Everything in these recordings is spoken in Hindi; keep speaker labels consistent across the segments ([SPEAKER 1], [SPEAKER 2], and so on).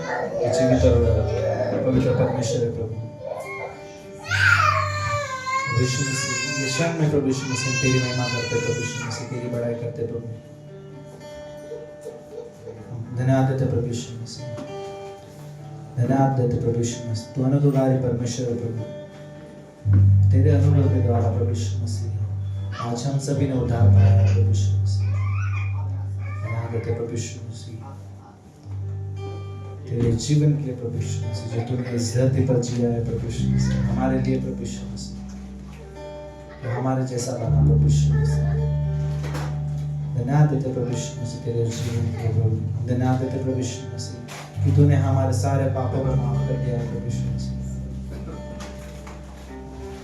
[SPEAKER 1] जीवित और पवित्र परमेश्वर है प्रभु यीशु मसीह। ये क्षण में प्रभु यीशु मसीह तेरी महिमा करते प्रभु यीशु मसीह, तेरी बड़ाई करते प्रभु। धन्यवाद देते प्रभु यीशु मसीह, धन्यवाद देते प्रभु यीशु मसीह। तू अनुग्रहकारी परमेश्वर है प्रभु, तेरे अनुग्रह के द्वारा प्रभु यीशु मसीह आज हम सभी ने उद्धार पाया है प्रभु यीशु मसीह। धन्यवाद देते प्रभु यीशु मसीह तेरे जीवन के लिए प्रभु यीशु मसीह, जो तूने इस धरती पर जिया है प्रभु यीशु मसीह हमारे लिए प्रभु यीशु मसीह, जो हमारे जैसा बना प्रभु यीशु मसीह। धन्यवाद देते प्रभु यीशु मसीह तेरे जीवन के लिए प्रभु। धन्यवाद देते प्रभु यीशु मसीह कि तूने हमारे सारे पापों को माफ कर दिया है प्रभु यीशु मसीह।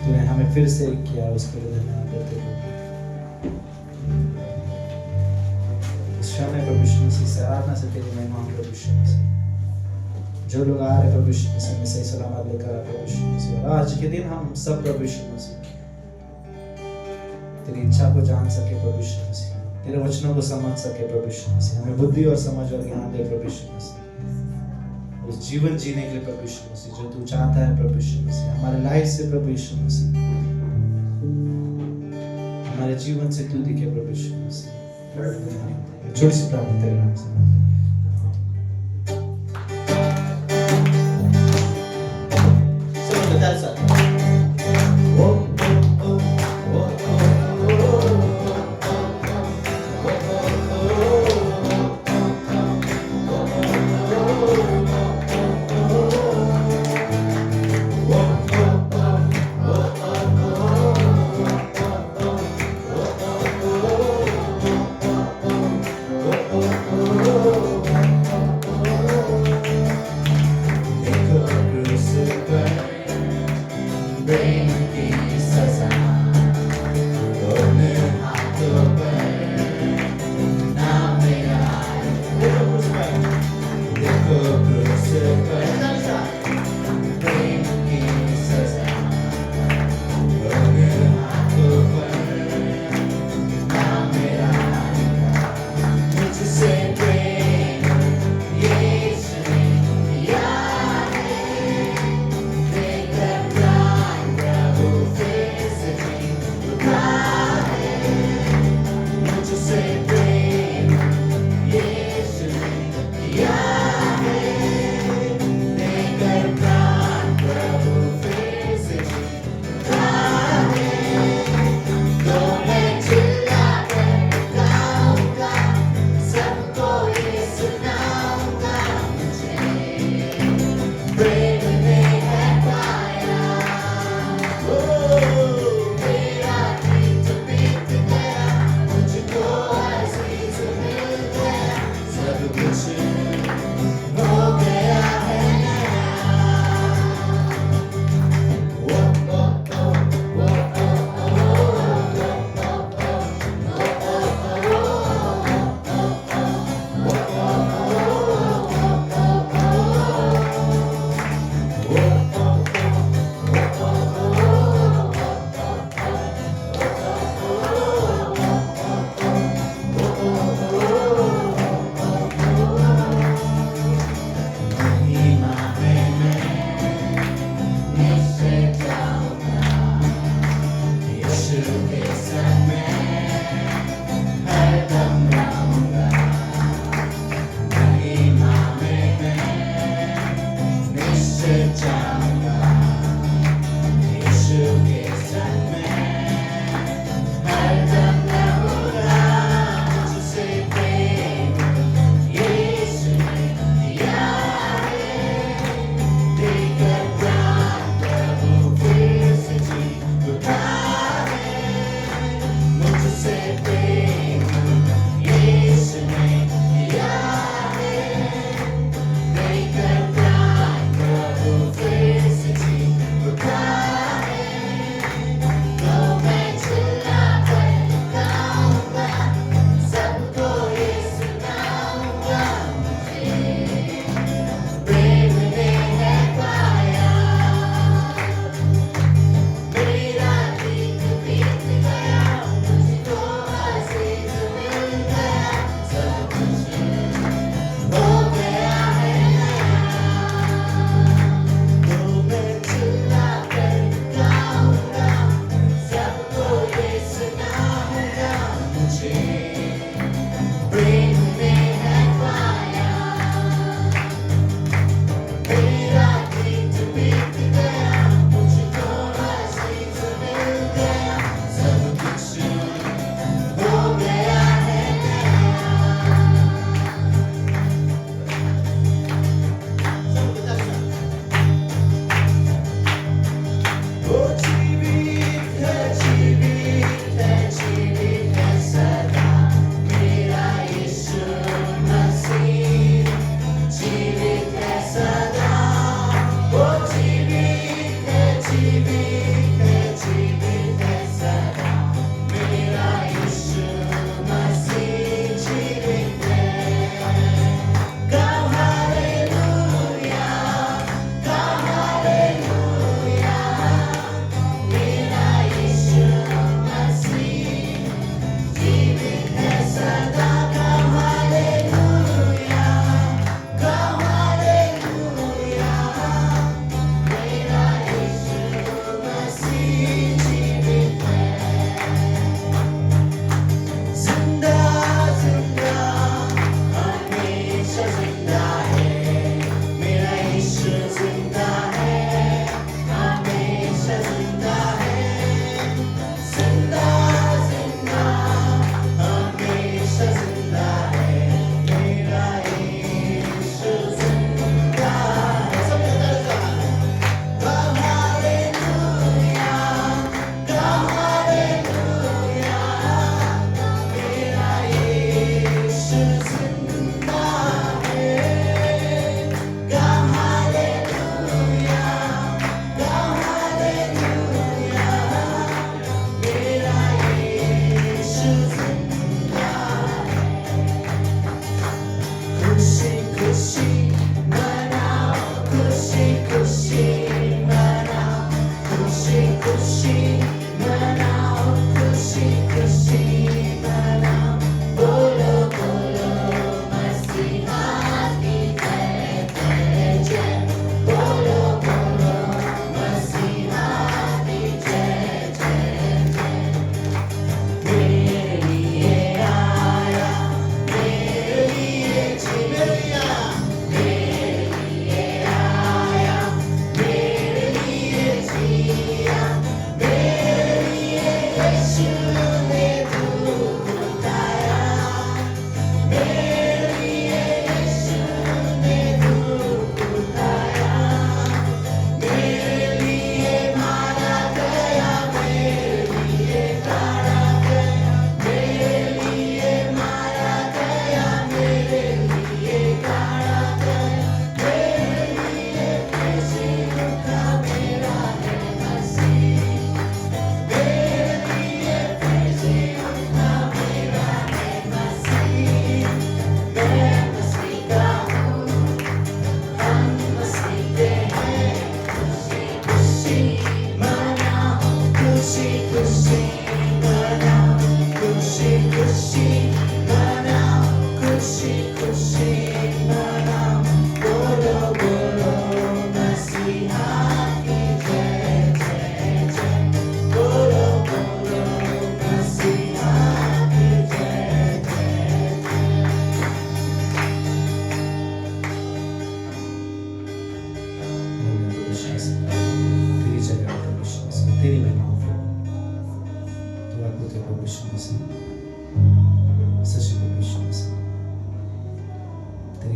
[SPEAKER 1] तूने हमें फिर से एक किया, उसके लिए धन्यवाद देते प्रभु। इस समय प्रभु यीशु मसीह से आराधना से तेरी महिमा हो प्रभु यीशु मसीह। जो लोग आ रहे प्रभु यीशु मसीह में सही सलामत लेकर आ प्रभु यीशु मसीह, और आज के दिन हम सब प्रभु यीशु मसीह तेरी इच्छा को जान सके प्रभु यीशु मसीह, तेरे वचनों को समझ सके प्रभु यीशु मसीह। हमें बुद्धि और समझ और ज्ञान दे प्रभु यीशु मसीह, उस जीवन जीने के लिए प्रभु यीशु मसीह जो तू चाहता है प्रभु यीशु मसीह हमारे लाइफ से प्रभु यीशु मसीह, हमारे जीवन से तू दिखे प्रभु यीशु मसीह। छोटी सी प्रार्थना तेरे नाम से।
[SPEAKER 2] Oh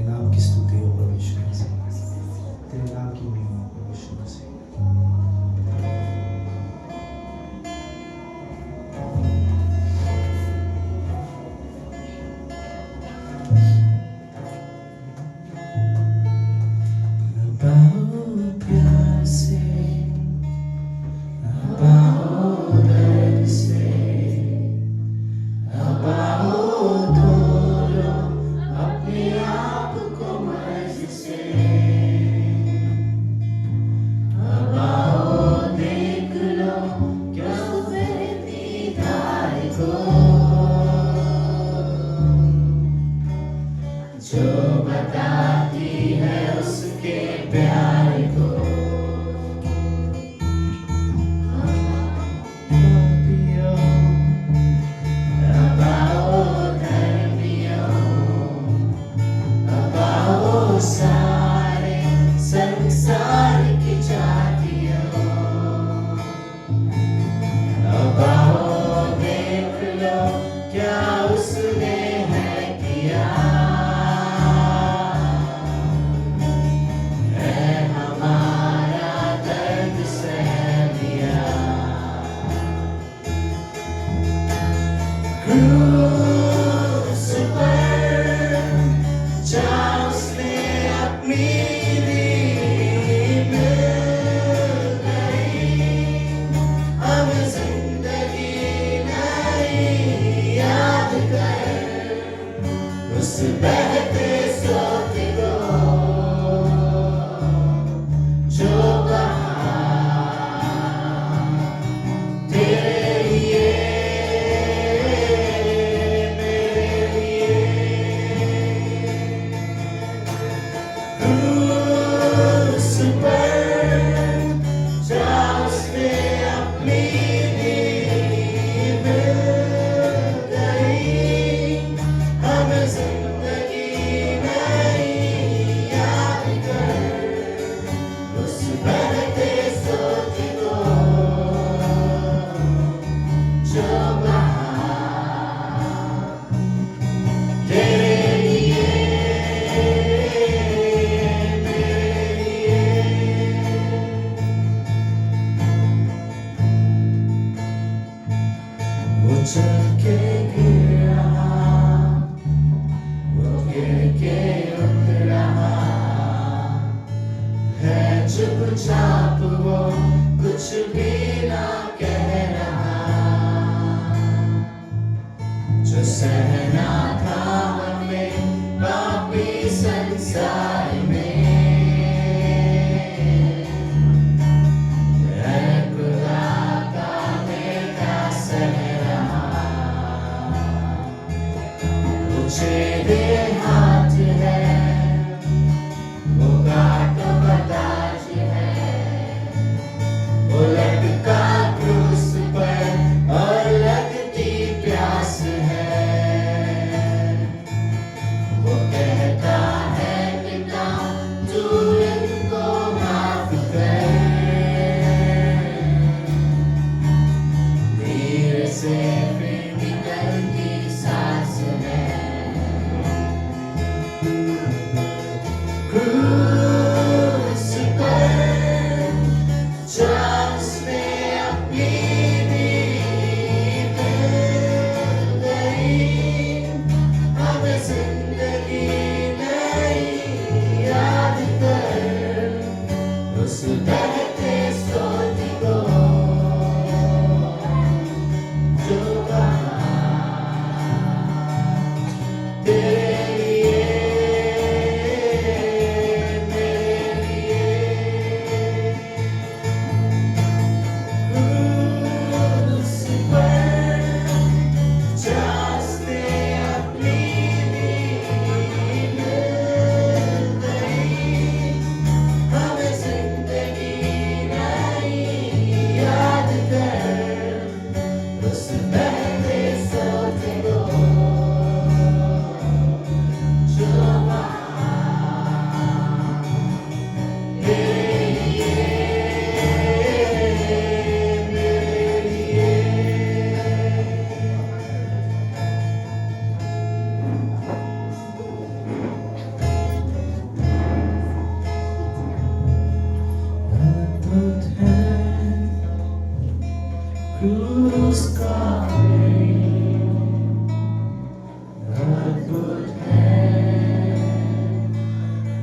[SPEAKER 1] नाम की स्तुति हो प्रभु यीशु मसीह, तेरे नाम की महिमा हो प्रभु यीशु मसीह।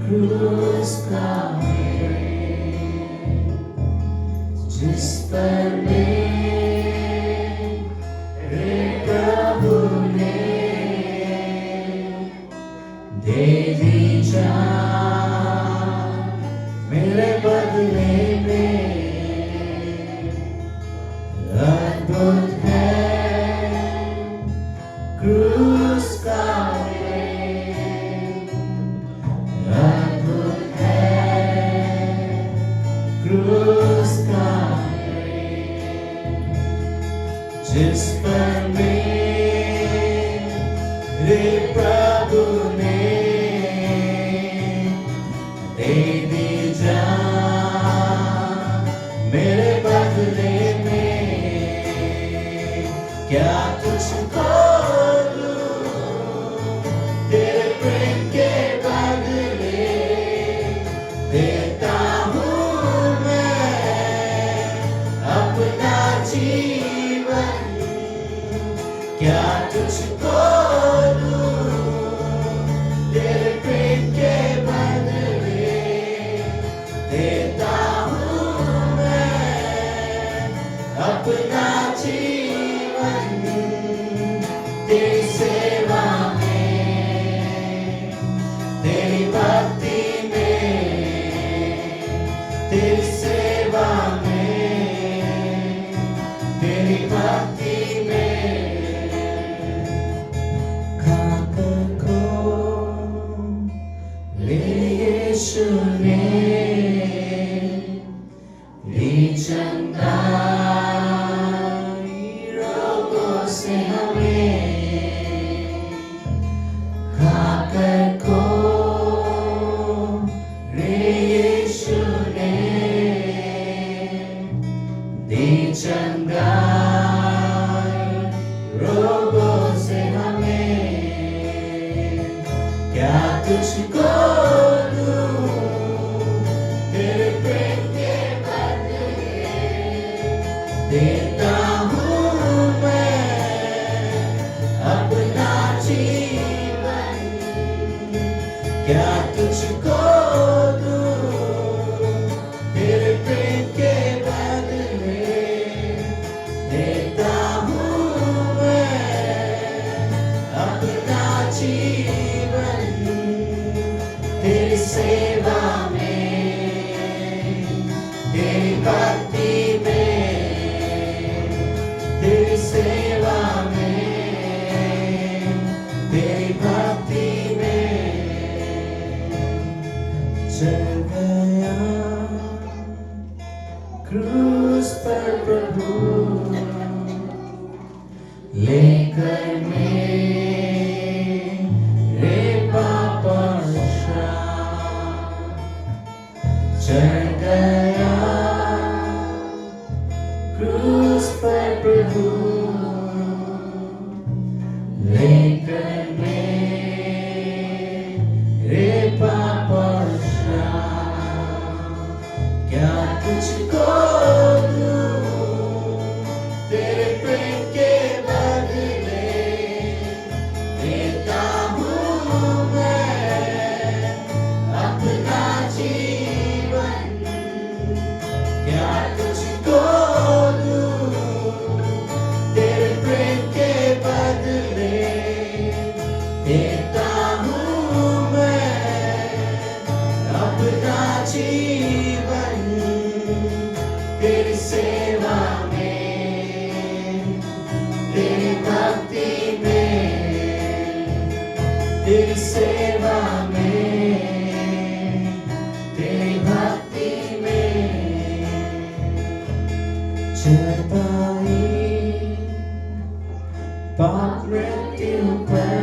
[SPEAKER 1] क्रूस का जिस पर मेरे प्रभु ने दे दी जान मेरे बदले में, अद्भुत है क्रूस का क्रूस का जिस पर मेरे प्रभु ने दे दी जान मेरे बदले में, क्या तुझको दूं तेरे प्रेम के बदले, देता हूँ अपना जीवन, क्या तुझको दूं तेरे प्रेम के बदले, देता हूँ मैं अपना जीवन तेरी सेवा में, तेरी भक्ति में, तेरी सेवा में, तेरी भक्ति में। खाकर को ले यीशु ने ली चंगाई रोगों से हमें, खाकर को ले यीशु ने दी चंगाई रोगों से हमें, क्या तुझको दूं तेरे प्रेम के बदले, देता हूँ मैं अपना जीवन, क्या तुझको दूं तेरे प्रेम के बदले, देता हूँ मैं अपना जीवन तेरी सेवा में, तेरी भक्ति में, तेरी सेवा में, तेरी भक्ति में। चल गया क्रूस पर प्रभु, लेकर मेरे पाप और श्राप, चढ़ गया क्रूस पर प्रभु, लेकर मेरे पाप और श्राप, क्या तुझको दूं तेरे प्रेम के बदले, देता हूँ मैं अपना जीवन, क्या तुझको दूं तेरे प्रेम के बदले, देता हूँ मैं अपना जीवन तेरी सेवा में, तेरी भक्ति में, तेरी सेवा में, तेरी भक्ति में। चढ़ाई पाप मृत्यु पर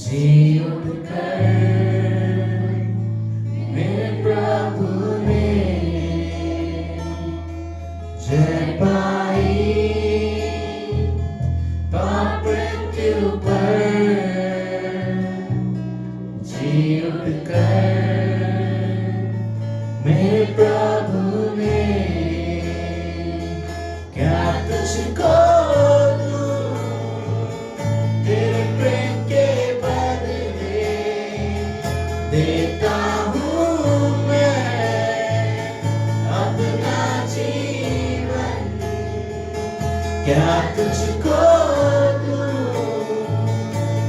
[SPEAKER 1] जी उठकर मेरे प्रभु ने जय पाई, पाप मृत्यु पर जी उठकर मेरे प्रभु ने, क्या तुझको दूं तेरे प्रेम के बदले, देता हूँ मैं अपना जीवन, क्या तुझको दूं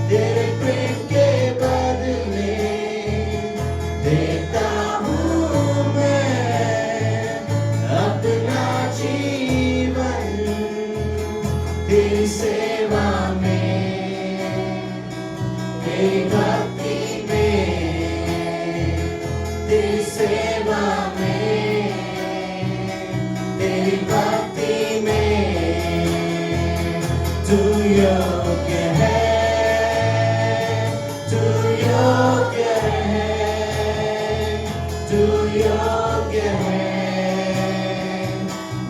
[SPEAKER 1] तेरे प्रेम के बदले, देता हूँ मैं अपना जीवन तेरी सेवा में, तेरी भक्ति में, तेरी सेवा में, तेरी भक्ति में। तू योग्य है, तू योग्य है, तू योग्य है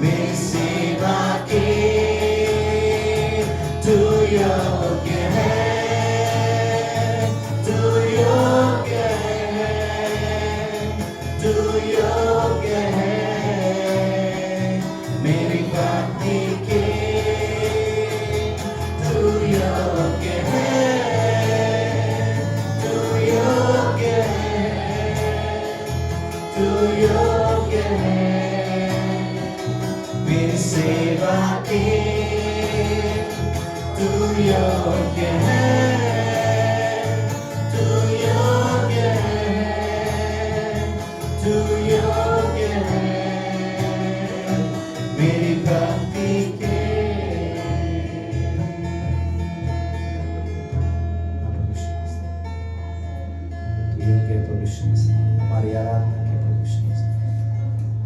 [SPEAKER 1] मेरी सेवा की, तू योग्य है, तू योग्य है, तू योग्य है मेरी भक्ति के, तू योग्य है, तू योग्य है, तू योग्य है मेरी सेवा की, तू योग्य है, तू योग्य है, तू योग्य है मेरी भक्ति के। तू योग्य है प्रभु यीशु मसीह, हमारी आराधना के प्रभु यीशु मसीह,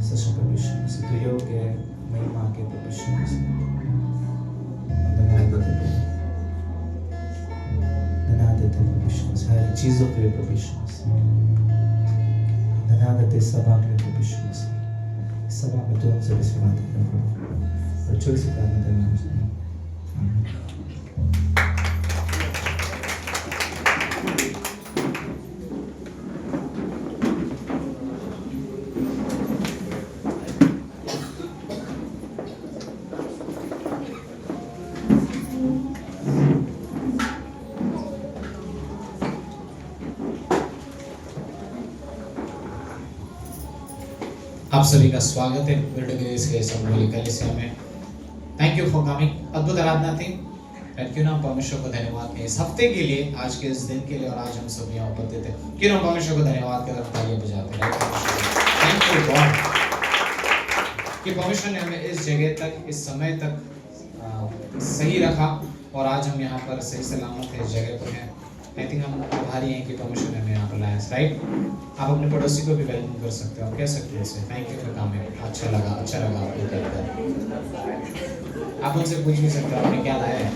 [SPEAKER 1] सच प्रभु यीशु मसीह, तू योग्य है महिमा के प्रभु यीशु मसीह। धन्यवाद देते प्रभु यीशु मसीह, हर चीजों के लिए प्रभु यीशु मसीह। धन्यवाद देते सभा के लिए प्रभु यीशु मसीह, सभा में तो हमसे सेवा देते प्रभु, और छोटी सी प्रार्थना तेरे नाम से। आमीन।
[SPEAKER 2] आप सभी का स्वागत है विरडगिरीज के समूह कलीसिया में। Thank you for coming. अद्भुत आराधना थी। क्यों ना परमेश्वर को धन्यवाद करें इस हफ्ते के लिए, आज के इस दिन के लिए, और आज हम सब यहाँ उपस्थित थे। क्यों ना परमेश्वर को धन्यवाद कर तालियां बजाते हैं। थैंक यू गॉड कि परमेश्वर ने हमें इस जगह तक, इस समय तक सही रखा, और आज हम यहाँ पर सही सलामत है, इस जगह पर हैं। आई थिंक हम आभारी हैं कि परमेश्वर ने हमें यहाँ पर लाया, राइट। आप अपने पड़ोसी को भी वेलकम कर सकते हो, कह सकते हो इसे थैंक यू फॉर कमिंग, अच्छा लगा आपको कहकर। आप उनसे पूछ भी सकते हो आपने क्या लाया है,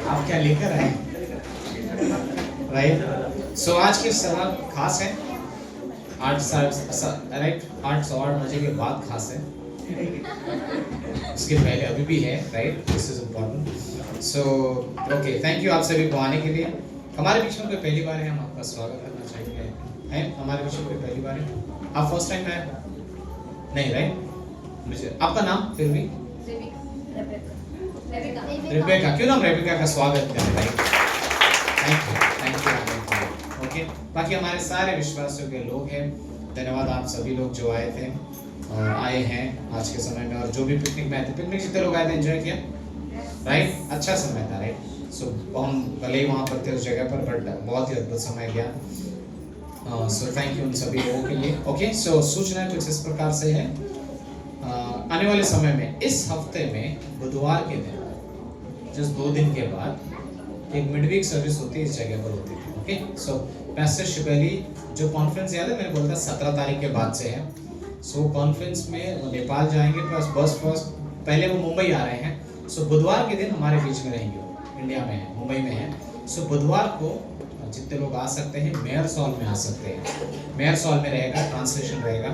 [SPEAKER 2] आप क्या लेकर आए, राइट। सो आज की सभा खास है, 8 बजे के बाद खास है, इसके पहले अभी भी है, right. This is important. So okay, thank you आप सभी को आने के लिए। हमारे बीच में कोई पहली बार है, हम आपका स्वागत करना चाहेंगे। है हमारे बीच में कोई पहली बार है, आप फर्स्ट टाइम आए नहीं, राइट। मुझे आपका नाम फिर भी रेबेका, क्यों नाम रेबेका का स्वागत करें, राइट। Thank you. ओके, बाकी हमारे सारे विश्वासियों के लोग हैं, धन्यवाद आप सभी लोग जो आए थे और आए हैं आज के समय में, और जो भी पिकनिक में आए थे, पिकनिक जितने लोग आए थे एंजॉय किया, राइट। अच्छा समय था, राइट। सो हम भले ही वहाँ पर थे उस जगह पर, बट बहुत ही अद्भुत समय गया। सो थैंक यू उन सभी लोगों के लिए। ओके, सो सूचना कुछ इस प्रकार से है। आने वाले समय में इस हफ्ते में बुधवार के दिन, जस्ट 2 दिन के बाद एक मिडवीक सर्विस होती है, इस जगह पर होती थी। ओके, सो पैस्टर शिबेली जो कॉन्फ्रेंस याद है मैंने बोला था 17 तारीख के बाद से है। सो कॉन्फ्रेंस में वो नेपाल जाएंगे, प्लस बस फर्स्ट पहले वो मुंबई आ रहे हैं। सो बुधवार के दिन हमारे बीच में रहेंगे, इंडिया में है, मुंबई में है। सो बुधवार को जितने लोग आ सकते हैं मेयर्स हॉल में आ सकते हैं। मेयर्स हॉल में रहेगा, ट्रांसलेशन रहेगा,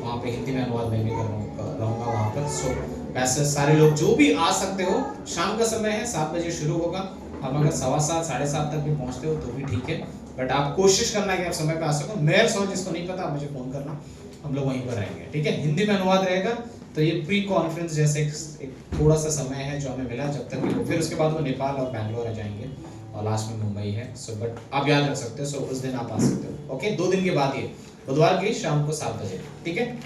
[SPEAKER 2] वहाँ पे हिंदी में अनुवाद मैं भी रहूँगा वहाँ पर। सो वैसे सारे लोग जो भी आ सकते हो, शाम का समय है, 7 बजे शुरू होगा। हम अगर 7:15 साढ़े 7 तक भी पहुँचते हो तो भी ठीक है, बट आप कोशिश करना है कि आप समय पे आ सको। मेयर्स हॉल जिसको नहीं पता मुझे फ़ोन करना, हम लोग वहीं पर रहेंगे, ठीक है। हिंदी में अनुवाद रहेगा, तो ये प्री कॉन्फ्रेंस जैसे एक थोड़ा सा समय है जो हमें मिला, जब तक फिर उसके बाद वो नेपाल और बैंगलोर आ जाएंगे और लास्ट में मुंबई है। सो बट आप याद रख सकते हो, सो उस दिन आप आ सकते हो। ओके, 2 दिन के बाद ये बुधवार की शाम को 7 बजे, ठीक है।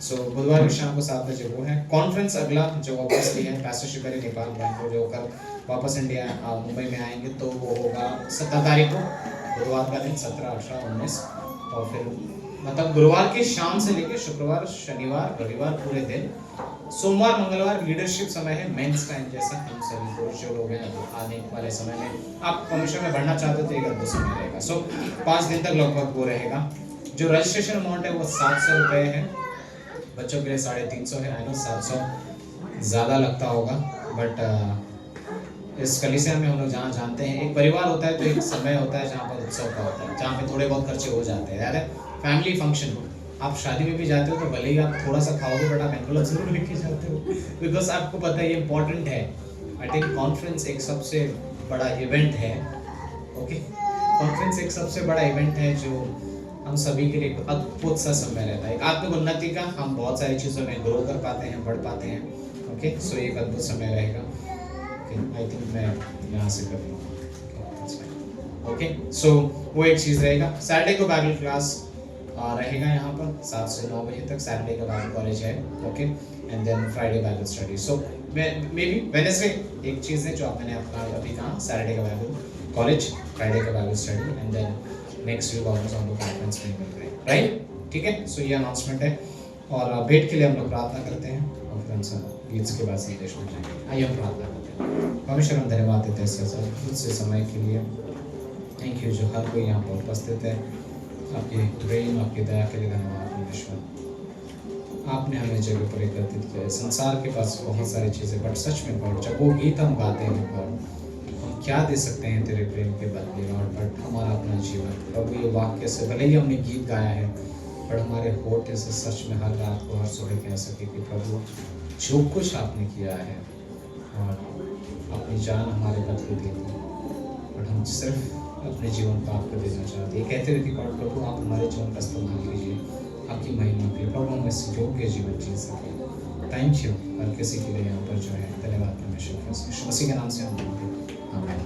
[SPEAKER 2] सो बुधवार की शाम को 7 बजे वो है कॉन्फ्रेंस। अगला जो ऑब्वियसली है पैस्टर शिकारी नेपाल बैंक जो कल वापस इंडिया मुंबई में आएंगे, तो वो होगा 17 तारीख को, बुधवार का दिन 17, 18, 19, और फिर मतलब गुरुवार की शाम से लेकर शुक्रवार, शनिवार, रविवार पूरे दिन। सोमवार मंगलवार लीडरशिप समय है, मेंस टाइम, जैसा हम सभी पुरुष जो लोग हैं आने वाले समय में आप कमीशन में बढ़ना चाहते हो तो एक अद्भुत समय रहेगा। सो 5 दिन तक लगभग वो रहेगा। जो रजिस्ट्रेशन अमाउंट है वो 700 रुपये है, बच्चों के लिए 350 है। आई नो 700 ज़्यादा लगता होगा, बट इस कलीसिया में हम लोग जहाँ जानते हैं एक परिवार होता है तो एक समय होता है जहाँ पर उत्सव का होता है, जहाँ पे थोड़े बहुत खर्चे हो जाते हैं। याद है फैमिली फंक्शन, आप शादी में भी जाते हो तो भले ही आप थोड़ा सा खाओगे बट आप एनवलप जरूर लेके जाते हो, बिकॉज आपको पता है ये इंपॉर्टेंट है। आई थिंक कॉन्फ्रेंस एक सबसे बड़ा इवेंट है। ओके, कॉन्फ्रेंस एक सबसे बड़ा इवेंट है जो हम सभी के लिए एक अद्भुत सा समय रहता है, एक आत्मिक उन्नति का। हम बहुत सारी चीज़ों में ग्रो कर पाते हैं, बढ़ पाते हैं। ओके, सो एक अद्भुत समय रहेगा। आई थिंक मैं यहाँ से कर लूँ। ओके, सो वो एक चीज़ रहेगा। सैटरडे को बाइबल क्लास रहेगा यहाँ पर 7 से 9 बजे तक। सैटरडे का बाइबल कॉलेज है। Okay, and then Friday Bible study. So may be Wednesday एक चीज़ है जो मैंने अपना अभी कहा, सैटरडे का बाइबल कॉलेज, फ्राइडे का Bible study, and then next week almost हम लोग कॉन्फ्रेंस में मिल रहे हैं, राइट? ठीक है, सो ये अनाउंसमेंट है। और भेंट के लिए हम लोग प्रार्थना करते हैं और फिर हम सब गीत के बाद संदेश में जाएंगे। आइए हम प्रार्थना करते हैं। परमेश्वर हम धन्यवाद देते हैं सर से समय के लिए। थैंक यू जो हर कोई यहाँ पर उपस्थित है। आपकी प्रेम, आपकी दया के लिए धन्यवाद परमेश्वर। आपने हमें जगह पर एकत्रित किया है। संसार के पास बहुत सारी चीज़ें, बट सच में गॉड जब वो गीत हम गाते हैं गॉड, हम क्या दे सकते हैं तेरे प्रेम के बदले गॉड, बट हमारा अपना जीवन। प्रभु ये वाक्य से भले ही हमने गीत गाया है, बट हमारे होठ से सच में हर रात को, हर सुबह कह सके कि प्रभु जो कुछ आपने किया है और अपनी जान हमारे बदले दे दी, बट हम सिर्फ अपने जीवन को आपको देना चाहते हैं। कहते रहते गॉड प्रभु आप हमारे जीवन का इस्तेमाल कीजिए आपकी महिमा के लिए, प्रभु हम इस योग्य जीवन जी सकें। थैंक यू हर किसी के लिए यहाँ पर जो है। धन्यवाद परमेश्वर, मसीह के नाम से हम मांगते हैं, आमीन।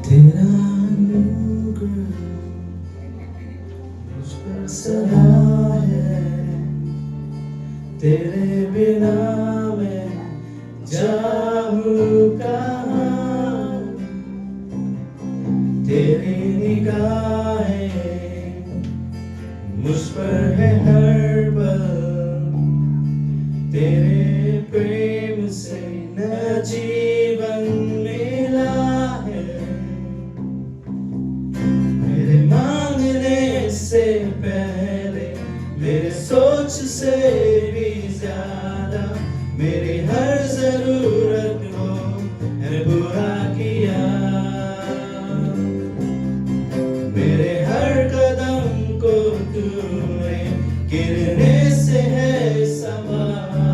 [SPEAKER 1] तेरा अनुग्रह मुझ पर सदा है, तेरे बिना मैं जाऊँ कहाँ। तेरी निगाहें मुझ पर है हर पल, तेरे प्रेम से न जीवन मिला है। मेरे मांगने से पहले, मेरे सोच से भी ज्यादा, मेरी हर जरूरत को है पूरा किया। मेरे हर कदम को तूने गिरने से है संभाला,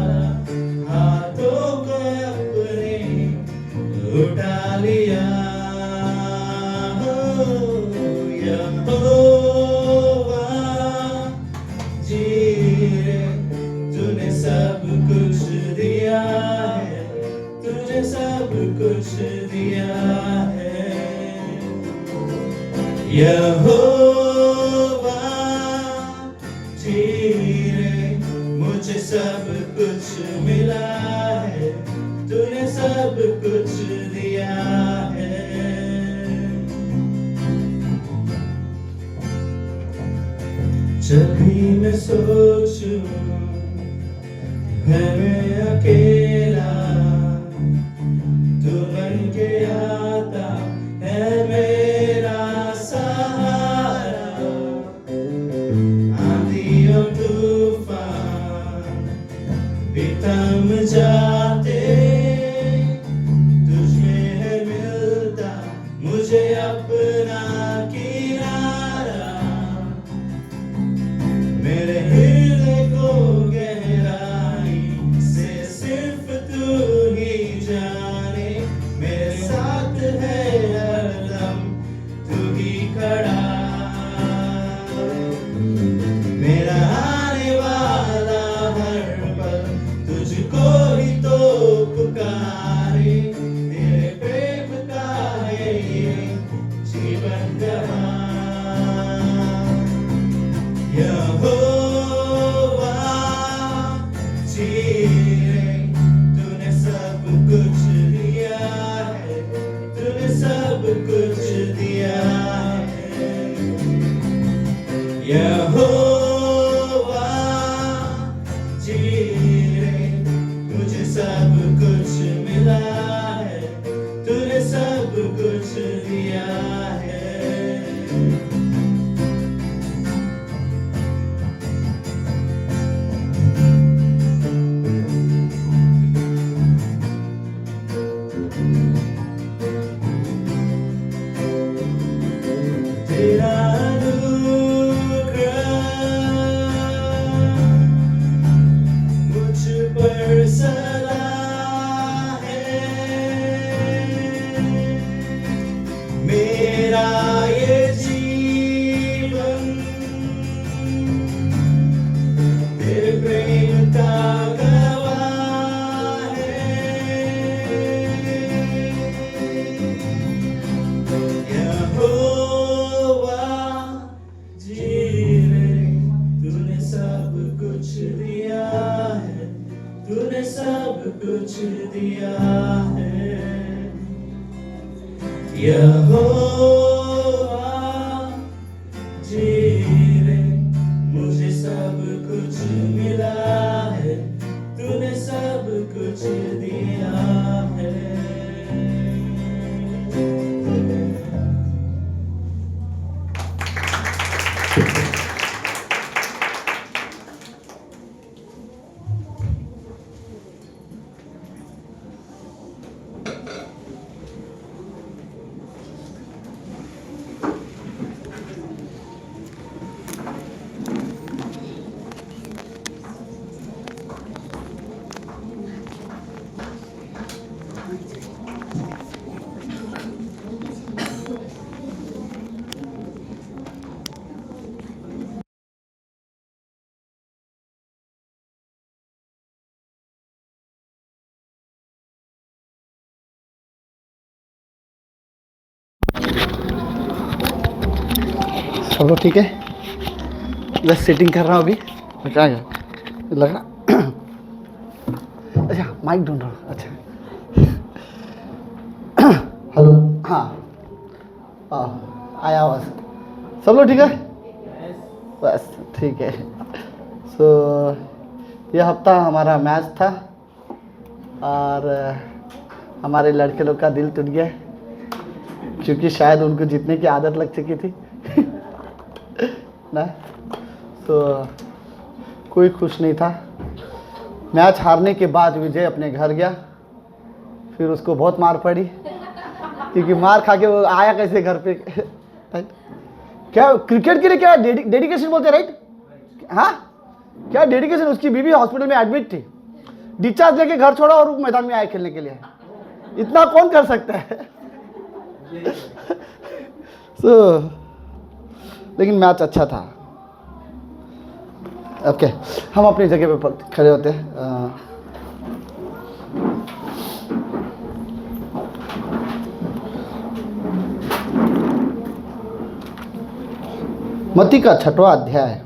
[SPEAKER 1] हाथों को अपने उठा लिया। यहोवा जीरे, तूने सब कुछ दिया है, तुझे सब कुछ दिया है। यहोवा सब कुछ मिला है, तूने सब कुछ दिया है। जब भी मैं सोचूं है मैं अकेला, तू बन के आता है मेरा सहारा। आंधी और तूफान भी थम जाते, तुझ में है मिलता मुझे अपना किनारा। मेरे हृदय को गहराई से सिर्फ तू ही जाने, मेरे साथ है हरदम तू ही खड़ा। मेरा आने वाला हर पल तुझको ही तो पुकारे, तेरे प्रेम का है ये जीवन गवाह। यहोवा जीरे, तूने सब कुछ दिया है, तूने सब कुछ दिया है। यहोवा जीरे, मुझे सब कुछ मिला है, तूने सब कुछ दिया है। तेरा अनुग्रह मुझ पर सदा है, मेरा ये जीवन तेरे प्रेम का गवाह है। यहोवा जीरे, तूने सब कुछ दिया है, तूने सब कुछ दिया है। यहोवा जीरे, मुझे सब कुछ मिला है, तूने सब कुछ दिया है।
[SPEAKER 3] चलो ठीक है, बस सेटिंग कर रहा हूँ अभी। क्या है लगा? अच्छा माइक ढूंढ रहा हूँ। अच्छा हेलो, हाँ आया आवाज़। सब लोग ठीक है? बस ठीक है। सो यह हफ्ता हमारा मैच था और हमारे लड़के लोग का दिल टूट गया, क्योंकि शायद उनको जीतने की आदत लग चुकी थी ना। तो कोई खुश नहीं था। मैच हारने के बाद विजय अपने घर गया, फिर उसको बहुत मार पड़ी, क्योंकि मार खा के वो आया कैसे घर पे। क्या क्रिकेट के लिए क्या डेडिकेशन बोलते, राइट? हाँ, क्या डेडिकेशन। उसकी बीवी हॉस्पिटल में एडमिट थी, डिस्चार्ज लेके घर छोड़ा और मैदान में आए खेलने के लिए। इतना कौन कर सकता है? लेकिन मैच अच्छा था। ओके, हम अपनी जगह पे खड़े होते हैं। मत्ती का 6वां अध्याय।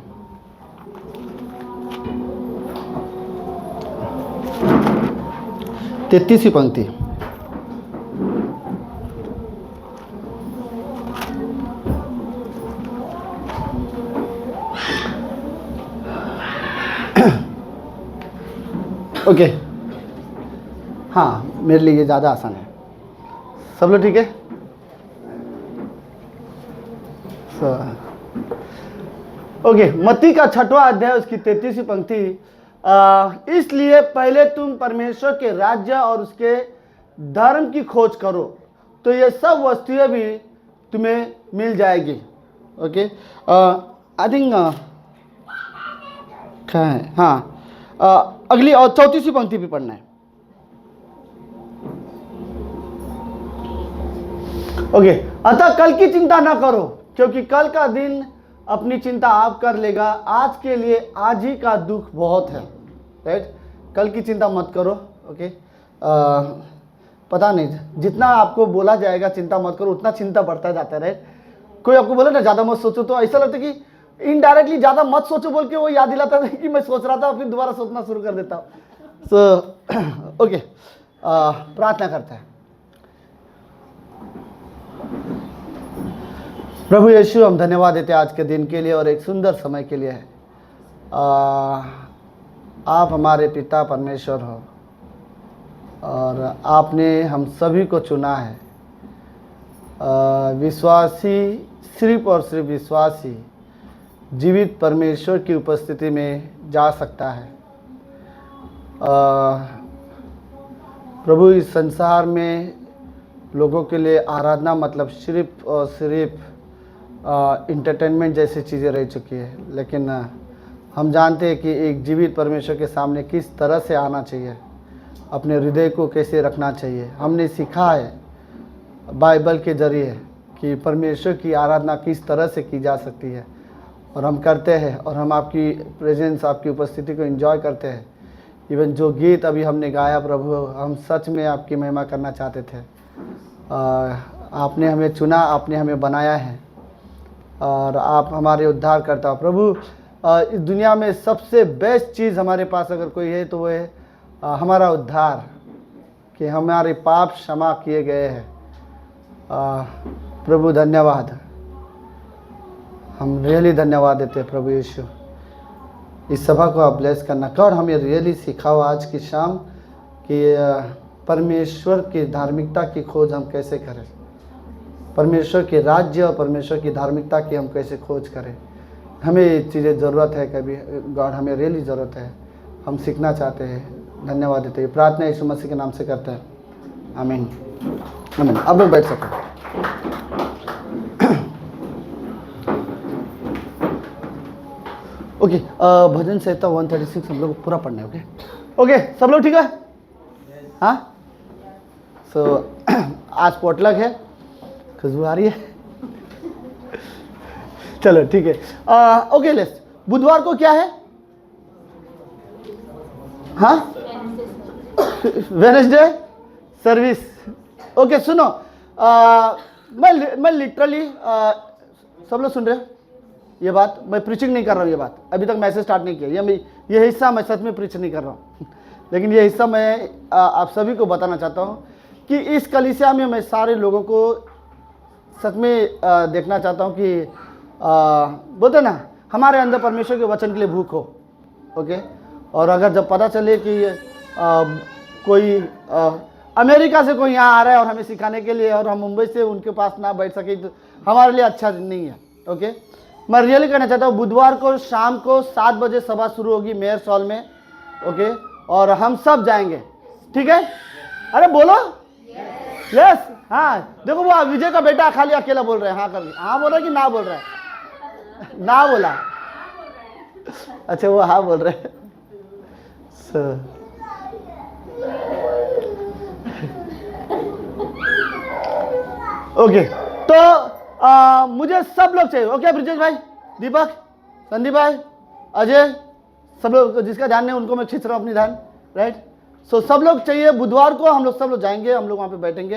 [SPEAKER 3] 33वीं पंक्ति। ओके, हाँ मेरे लिए ये ज़्यादा आसान है। सब लोग ठीक है? ओके, मत्ती का 6वां अध्याय उसकी 33वीं पंक्ति। इसलिए पहले तुम परमेश्वर के राज्य और उसके धर्म की खोज करो तो ये सब वस्तुएं भी तुम्हें मिल जाएगी। ओके, आई थिंक क्या है, हाँ अगली और 34वीं पंक्ति भी पढ़ना है। ओके, अतः कल की चिंता ना करो क्योंकि कल का दिन अपनी चिंता आप कर लेगा। आज के लिए आज ही का दुख बहुत है। राइट, कल की चिंता मत करो। ओके, पता नहीं जितना आपको बोला जाएगा चिंता मत करो उतना चिंता बढ़ता जाता है। राइट, कोई आपको बोले ना ज़्यादा मत सोचो तो ऐसा लगता है कि इनडायरेक्टली ज़्यादा मत सोचो बोल के वो याद दिलाता था कि मैं सोच रहा था, फिर दोबारा सोचना शुरू कर देता हूँ। सो ओके, प्रार्थना करता है। प्रभु यीशु, हम धन्यवाद देते हैं आज के दिन के लिए और एक सुंदर समय के लिए है। आप हमारे पिता परमेश्वर हो और आपने हम सभी को चुना है। विश्वासी, सिर्फ और सिर्फ विश्वासी जीवित परमेश्वर की उपस्थिति में जा सकता है। प्रभु, इस संसार में लोगों के लिए आराधना मतलब सिर्फ और सिर्फ इंटरटेनमेंट जैसी चीज़ें रह चुकी है, लेकिन हम जानते हैं कि एक जीवित परमेश्वर के सामने किस तरह से आना चाहिए, अपने हृदय को कैसे रखना चाहिए। हमने सीखा है बाइबल के ज़रिए कि परमेश्वर की आराधना किस तरह से की जा सकती है और हम करते हैं और हम आपकी प्रेजेंस, आपकी उपस्थिति को एंजॉय करते हैं। इवन जो गीत अभी हमने गाया प्रभु, हम सच में आपकी महिमा करना चाहते थे। आपने हमें चुना, आपने हमें बनाया है और आप हमारे उद्धार करता हो। प्रभु, इस दुनिया में सबसे बेस्ट चीज़ हमारे पास अगर कोई है तो वो है हमारा उद्धार, कि हमारे पाप क्षमा किए गए हैं। प्रभु धन्यवाद, हम रियली धन्यवाद देते हैं प्रभु यीशु। इस सभा को आप ब्लेस करना का और हमें रियली सिखाओ आज की शाम कि परमेश्वर की धार्मिकता की खोज हम कैसे करें, परमेश्वर के राज्य और परमेश्वर की धार्मिकता की हम कैसे खोज करें। हमें ये चीज़ें ज़रूरत है, कभी गॉड हमें रियली ज़रूरत है, हम सीखना चाहते हैं। धन्यवाद देते हैं। प्रार्थना यीशु मसीह के नाम से करते हैं, आमीन आमीन। अब लोग बैठ सकते हैं। ओके, भजन संहिता 136 हम लोग पूरा पढ़ना है। ओके ओके, सब लोग ठीक है? हाँ, सो आज पोटलक है, खुशबू आ रही है। चलो ठीक है। ओके, लेट्स, बुधवार को क्या है? हाँ, वेडनेसडे सर्विस। ओके सुनो, मैं लिटरली, सब लोग सुन रहे हो ये बात? मैं प्रीचिंग नहीं कर रहा हूँ, ये बात अभी तक मैसेज स्टार्ट नहीं किया। ये हिस्सा मैं सच में प्रीच नहीं कर रहा हूँ लेकिन ये हिस्सा मैं आप सभी को बताना चाहता हूँ कि इस कलीसिया में मैं सारे लोगों को सच में देखना चाहता हूँ कि बोलते ना हमारे अंदर परमेश्वर के वचन के लिए भूख हो। ओके, और अगर जब पता चले कि कोई अमेरिका से कोई यहाँ आ रहा है और हमें सिखाने के लिए और हम मुंबई से उनके पास ना बैठ सके तो हमारे लिए अच्छा नहीं है। ओके, मैं रियली कहना चाहता हूँ बुधवार को शाम को 7 बजे सभा शुरू होगी मेयर्स हॉल में। ओके, और हम सब जाएंगे, ठीक है? अरे बोलो यस। हाँ देखो, वो विजय का बेटा खाली अकेला बोल रहा है हाँ कर, हाँ बोल रहा है कि ना बोल रहा है? ना बोला, अच्छा वो हाँ बोल रहे हैं। ओके, तो मुझे सब लोग चाहिए। ओके, ब्रिजेश भाई, दीपक, संदीप भाई, अजय, सब लोग जिसका ध्यान नहीं उनको मैं खींच रहा हूँ अपनी ध्यान। राइट, सो सब लोग चाहिए। बुधवार को हम लोग सब लोग जाएंगे, हम लोग वहाँ पे बैठेंगे।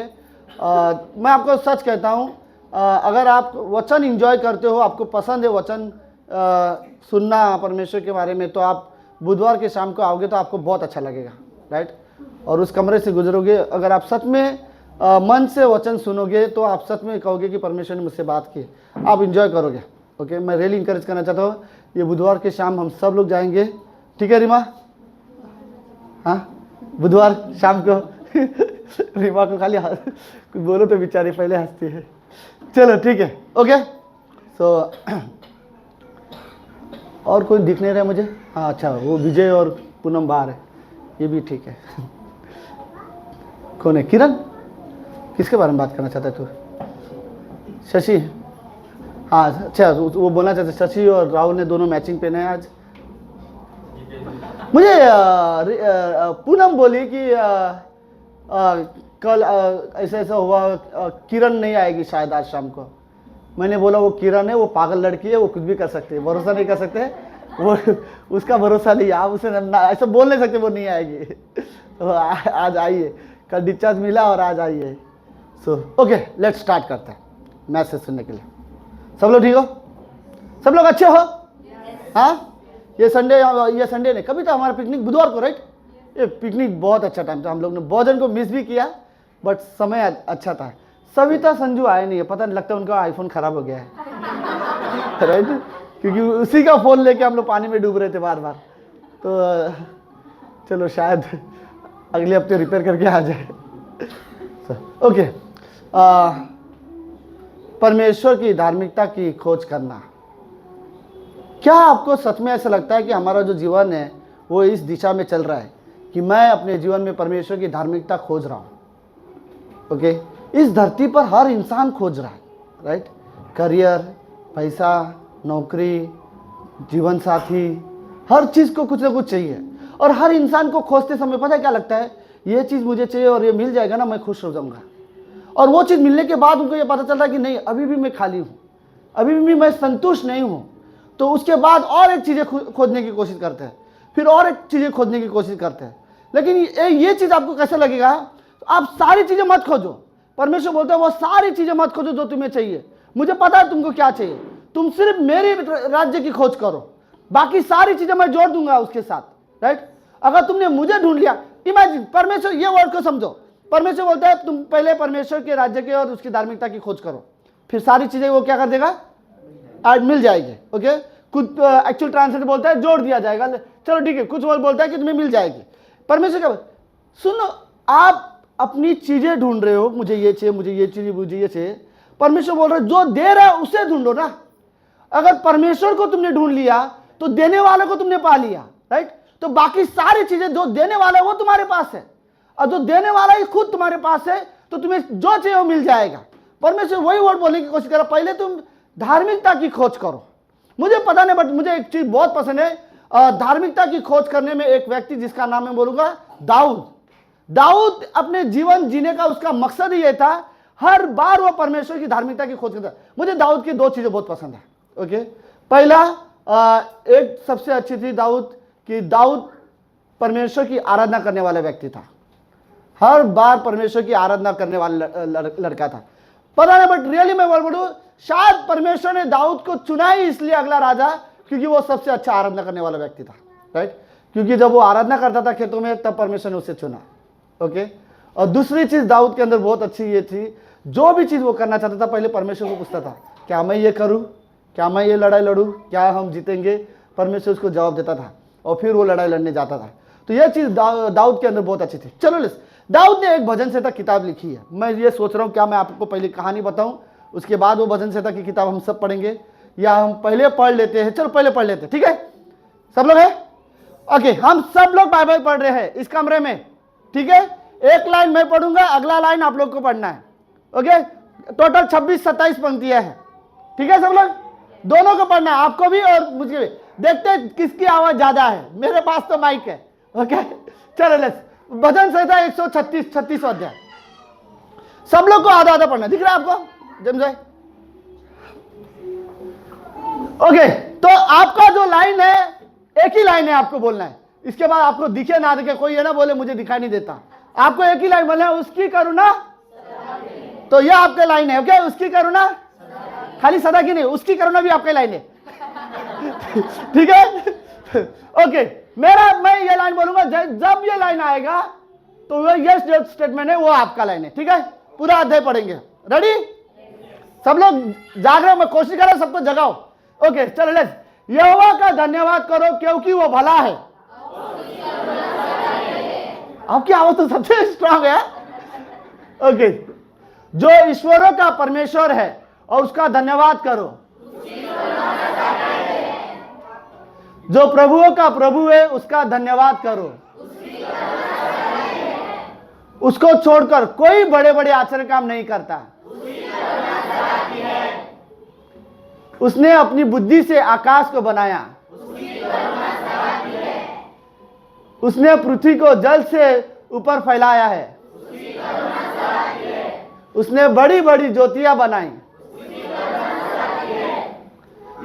[SPEAKER 3] मैं आपको सच कहता हूँ, अगर आप वचन एंजॉय करते हो, आपको पसंद है वचन सुनना परमेश्वर के बारे में, तो आप बुधवार के शाम को आओगे तो आपको बहुत अच्छा लगेगा। राइट, और उस कमरे से गुजरोगे, अगर आप सच में मन से वचन सुनोगे तो आप सच में कहोगे कि परमेश्वर ने मुझसे बात की, आप इंजॉय करोगे। ओके, मैं रियली इंकरेज करना चाहता हूँ। ये बुधवार के शाम हम सब लोग जाएंगे, ठीक है रीमा? हाँ, बुधवार शाम को रीमा को खाली कुछ बोलो तो बेचारी पहले हंसती है। चलो ठीक है, ओके। सो और कोई दिख नहीं रहा है मुझे। हाँ अच्छा, वो विजय और पूनम बाहर है, ये भी ठीक है। कौन है? किरण? किसके बारे में बात करना चाहता है तू? शशि? हाँ अच्छा, वो बोलना चाहते शशि और राहुल ने दोनों मैचिंग पहने हैं आज। मुझे पूनम बोली कि कल ऐसा ऐसा हुआ, किरण नहीं आएगी शायद आज शाम को। मैंने बोला वो किरण है, वो पागल लड़की है, वो कुछ भी कर सकती है, भरोसा नहीं कर सकते वो, उसका भरोसा नहीं, आप उसे ऐसा बोल नहीं सकते वो नहीं आएगी। तो आज आइए, कल डिस्चार्ज मिला और आज आइए। सो ओके, लेट्स स्टार्ट करते हैं मैसेज सुनने के लिए। सब लोग ठीक हो? सब लोग अच्छे हो? हाँ, ये संडे नहीं, कभी तो हमारा पिकनिक बुधवार को, राइट? ये पिकनिक बहुत अच्छा टाइम था, हम लोग ने भोजन को मिस भी किया बट समय अच्छा था। सविता संजू आए नहीं है, पता नहीं, लगता है उनका आईफोन खराब हो गया है राइट, क्योंकि उसी का फ़ोन लेके हम लोग पानी में डूब रहे थे बार बार। तो चलो शायद अगले हफ्ते रिपेयर करके आ जाए। ओके, परमेश्वर की धार्मिकता की खोज करना। क्या आपको सच में ऐसा लगता है कि हमारा जो जीवन है वो इस दिशा में चल रहा है कि मैं अपने जीवन में परमेश्वर की धार्मिकता खोज रहा हूँ? ओके, इस धरती पर हर इंसान खोज रहा है, राइट? करियर, पैसा, नौकरी, जीवन साथी, हर चीज़ को कुछ ना कुछ चाहिए। और हर इंसान को खोजते समय पता है क्या लगता है? ये चीज़ मुझे चाहिए और ये मिल जाएगा ना, मैं खुश हो जाऊँगा। और वो चीज़ मिलने के बाद उनको ये पता चलता है कि नहीं, अभी भी मैं खाली हूँ, अभी भी मैं संतुष्ट नहीं हूँ। तो उसके बाद और एक चीज़ें खोजने की कोशिश करते हैं, फिर और एक चीज़ें खोजने की कोशिश करते हैं। लेकिन ये चीज़ आपको कैसे लगेगा? तो आप सारी चीज़ें मत खोजो। परमेश्वर बोलता है वो सारी चीज़ें मत खोजो जो तुम्हें चाहिए, मुझे पता है तुमको क्या चाहिए, तुम सिर्फ मेरे राज्य की खोज करो, बाकी सारी चीज़ें मैं जोड़ दूंगा उसके साथ, राइट? अगर तुमने मुझे ढूंढ लिया, इमेजिन, परमेश्वर, ये वर्ड को समझो, परमेश्वर बोलता है तुम पहले परमेश्वर के राज्य के और उसकी धार्मिकता की खोज करो, फिर सारी चीज़ें वो क्या कर देगा? आज मिल जाएगी। ओके, कुछ एक्चुअल ट्रांसलेट बोलता है जोड़ दिया जाएगा, चलो ठीक है, कुछ वर्ड बोलता है कि तुम्हें मिल जाएगी। परमेश्वर क्या? सुनो, आप अपनी चीजें ढूंढ रहे हो, मुझे ये चाहिए, मुझे ये चाहिए, मुझे ये चाहिए। परमेश्वर बोल रहा है जो दे रहा है उसे ढूंढो ना। अगर परमेश्वर को तुमने ढूंढ लिया तो देने वाले को तुमने पा लिया, राइट? तो बाकी सारी चीजें जो देने वाला है वो तुम्हारे पास है, और जो देने वाला ही खुद तुम्हारे पास है, तो तुम्हें जो चाहिए वो मिल जाएगा। परमेश्वर वही वर्ड बोलने की कोशिश कर रहा, पहले तुम धार्मिकता की खोज करो। मुझे पता नहीं, बट मुझे एक चीज बहुत पसंद है धार्मिकता की खोज करने में, एक व्यक्ति जिसका नाम मैं बोलूंगा दाऊद। दाऊद अपने जीवन जीने का उसका मकसद ही ये था, हर बार वो परमेश्वर की धार्मिकता की खोज करता। मुझे दाऊद की दो चीजें बहुत पसंद है। ओके, पहला, एक सबसे अच्छी थी दाऊद कि दाऊद परमेश्वर की आराधना करने वाला व्यक्ति था, हर बार परमेश्वर की आराधना करने वाला लड़का था। पता नहीं, बट रियली मैं बोलूं, शायद परमेश्वर ने दाऊद को चुना ही इसलिए अगला राजा, क्योंकि वो सबसे अच्छा आराधना करने वाला व्यक्ति था, राइट? क्योंकि जब वो आराधना करता था खेतों में, तब परमेश्वर ने उसे चुना। ओके, और दूसरी चीज दाऊद के अंदर बहुत अच्छी ये थी, जो भी चीज वो करना चाहता था पहले परमेश्वर को पूछता था, क्या मैं ये करूं, क्या मैं ये लड़ाई लड़ूं, क्या हम जीतेंगे? परमेश्वर उसको जवाब देता था और फिर वो लड़ाई लड़ने जाता था। तो ये चीज दाऊद के अंदर बहुत अच्छी थी। चलो, दाऊद ने एक भजन संहिता किताब लिखी है। मैं ये सोच रहा हूँ क्या मैं आपको पहले कहानी बताऊं, उसके बाद वो भजन संहिता की किताब हम सब पढ़ेंगे, या हम पहले पढ़ लेते हैं? चलो पहले पढ़ लेते हैं, ठीक है? सब लोग है? ओके, हम सब लोग बाइबल पढ़ रहे हैं इस कमरे में, ठीक है? एक लाइन मैं पढ़ूंगा, अगला लाइन आप लोग को पढ़ना है। ओके, टोटल 26-27 पंक्तियां हैं, ठीक है? सब लोग दोनों को पढ़ना है, आपको भी और मुझे भी। देखते हैं किसकी आवाज ज्यादा है, मेरे पास तो माइक है। ओके, चलो लेट्स, भजन संहिता 136 अध्याय, सब लोग को आधा आधा पढ़ना। दिख रहा है आपको जमजाई? ओके, तो आपका जो लाइन है, एक ही लाइन है, आपको बोलना है। इसके बाद आपको दिखे ना दिखे, कोई है ना बोले मुझे दिखाई नहीं देता, आपको एक ही लाइन बोलना है, उसकी करुणा। तो ये आपका लाइन है। ओके, उसकी करुणा, खाली सदा की नहीं, उसकी करुणा भी आपका लाइन है। ठीक है? ओके, मैं ये लाइन बोलूंगा, जब ये लाइन आएगा तो वो यस जो स्टेटमेंट है वो आपका लाइन है, ठीक है। पूरा अध्याय पढ़ेंगे, रेडी? सब लोग जाग रहे हो? मैं कोशिश कर रहा हूं सबको जगाओ। ओके चलो लेट्स। यहोवा का धन्यवाद करो क्योंकि वो भला है। आपकी आवाज तो सबसे स्ट्रांग है। ओके, जो ईश्वरों का परमेश्वर है और उसका धन्यवाद करो। जो प्रभुओं का प्रभु है उसका धन्यवाद करो। उसको छोड़कर कोई बड़े बड़े आश्चर्य काम नहीं करता। उसने अपनी बुद्धि से आकाश को बनाया। उसने पृथ्वी को जल से ऊपर फैलाया है। उसने बड़ी बड़ी ज्योतियां बनाई।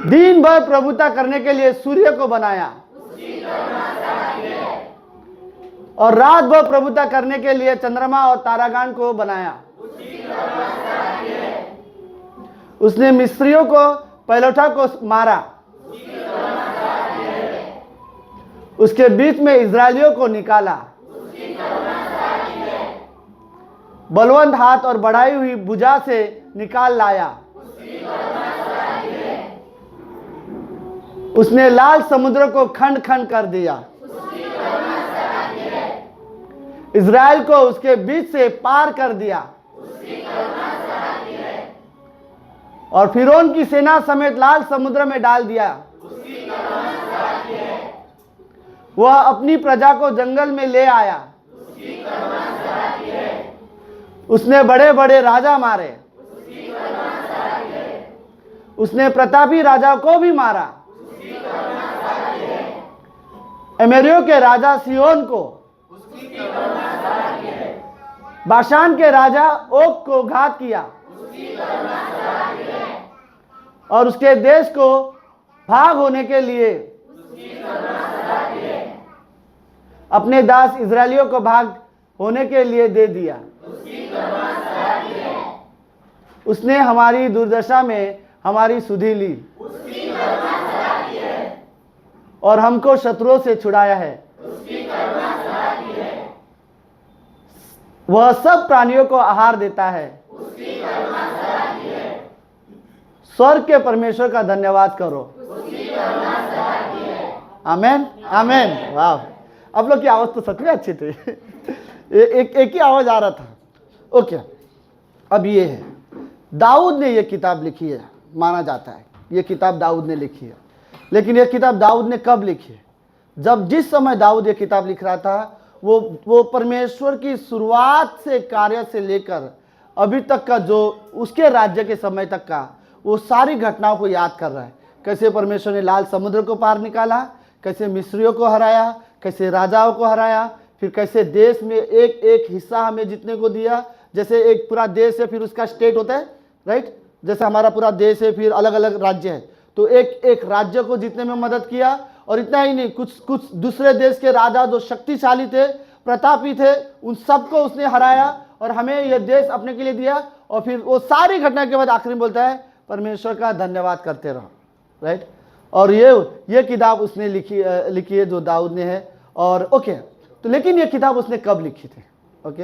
[SPEAKER 3] दिन भर प्रभुता करने के लिए सूर्य को बनाया और रात भर प्रभुता करने के लिए चंद्रमा और तारागण को बनाया। उसने मिस्रियों को पहलौठा को मारा। उसके बीच में इजरायलियों को निकाला। बलवंत हाथ और बढ़ाई हुई भुजा से निकाल लाया। उसने लाल समुद्र को खंड खंड कर दिया। इजराइल को उसके बीच से पार कर दिया और फिरौन की सेना समेत लाल समुद्र में डाल दिया। वह अपनी प्रजा को जंगल में ले आया। उसने बड़े बड़े राजा मारे। उसने प्रतापी राजा को भी मारा। एमेरियों के राजा सिहोन को, बाशान के राजा ओग को घात किया और उसके देश को भाग होने के लिए अपने दास इजरायलियों को भाग होने के लिए दे दिया। उसने हमारी दुर्दशा में हमारी सुधि ली और हमको शत्रुओं से छुड़ाया है। वह सब प्राणियों को आहार देता है। स्वर्ग के परमेश्वर का धन्यवाद करो। आमेन आमेन। वाह, आप लोग की आवाज तो सच में अच्छी थी। एक ही आवाज आ रहा था। ओके, अब ये है, दाऊद ने ये किताब लिखी है, माना जाता है ये किताब दाऊद ने लिखी है। लेकिन ये किताब दाऊद ने कब लिखी है? जब जिस समय दाऊद ये किताब लिख रहा था वो परमेश्वर की शुरुआत से कार्य से लेकर अभी तक का जो उसके राज्य के समय तक का वो सारी घटनाओं को याद कर रहा है। कैसे परमेश्वर ने लाल समुद्र को पार निकाला, कैसे मिस्रियों को हराया, कैसे राजाओं को हराया, फिर कैसे देश में एक एक हिस्सा हमें जीतने को दिया। जैसे एक पूरा देश है फिर उसका स्टेट होता है, राइट? जैसे हमारा पूरा देश है फिर अलग अलग राज्य है, तो एक एक राज्य को जीतने में मदद किया। और इतना ही नहीं, कुछ कुछ दूसरे देश के राजा जो शक्तिशाली थे, प्रतापी थे, उन सबको उसने हराया और हमें यह देश अपने के लिए दिया। और फिर वो सारी घटना के बाद आखिरी में बोलता है परमेश्वर का धन्यवाद करते रहो, राइट? और ये किताब उसने लिखी है जो दाऊद ने है। और ओके, तो लेकिन ये किताब उसने कब लिखी थी? ओके,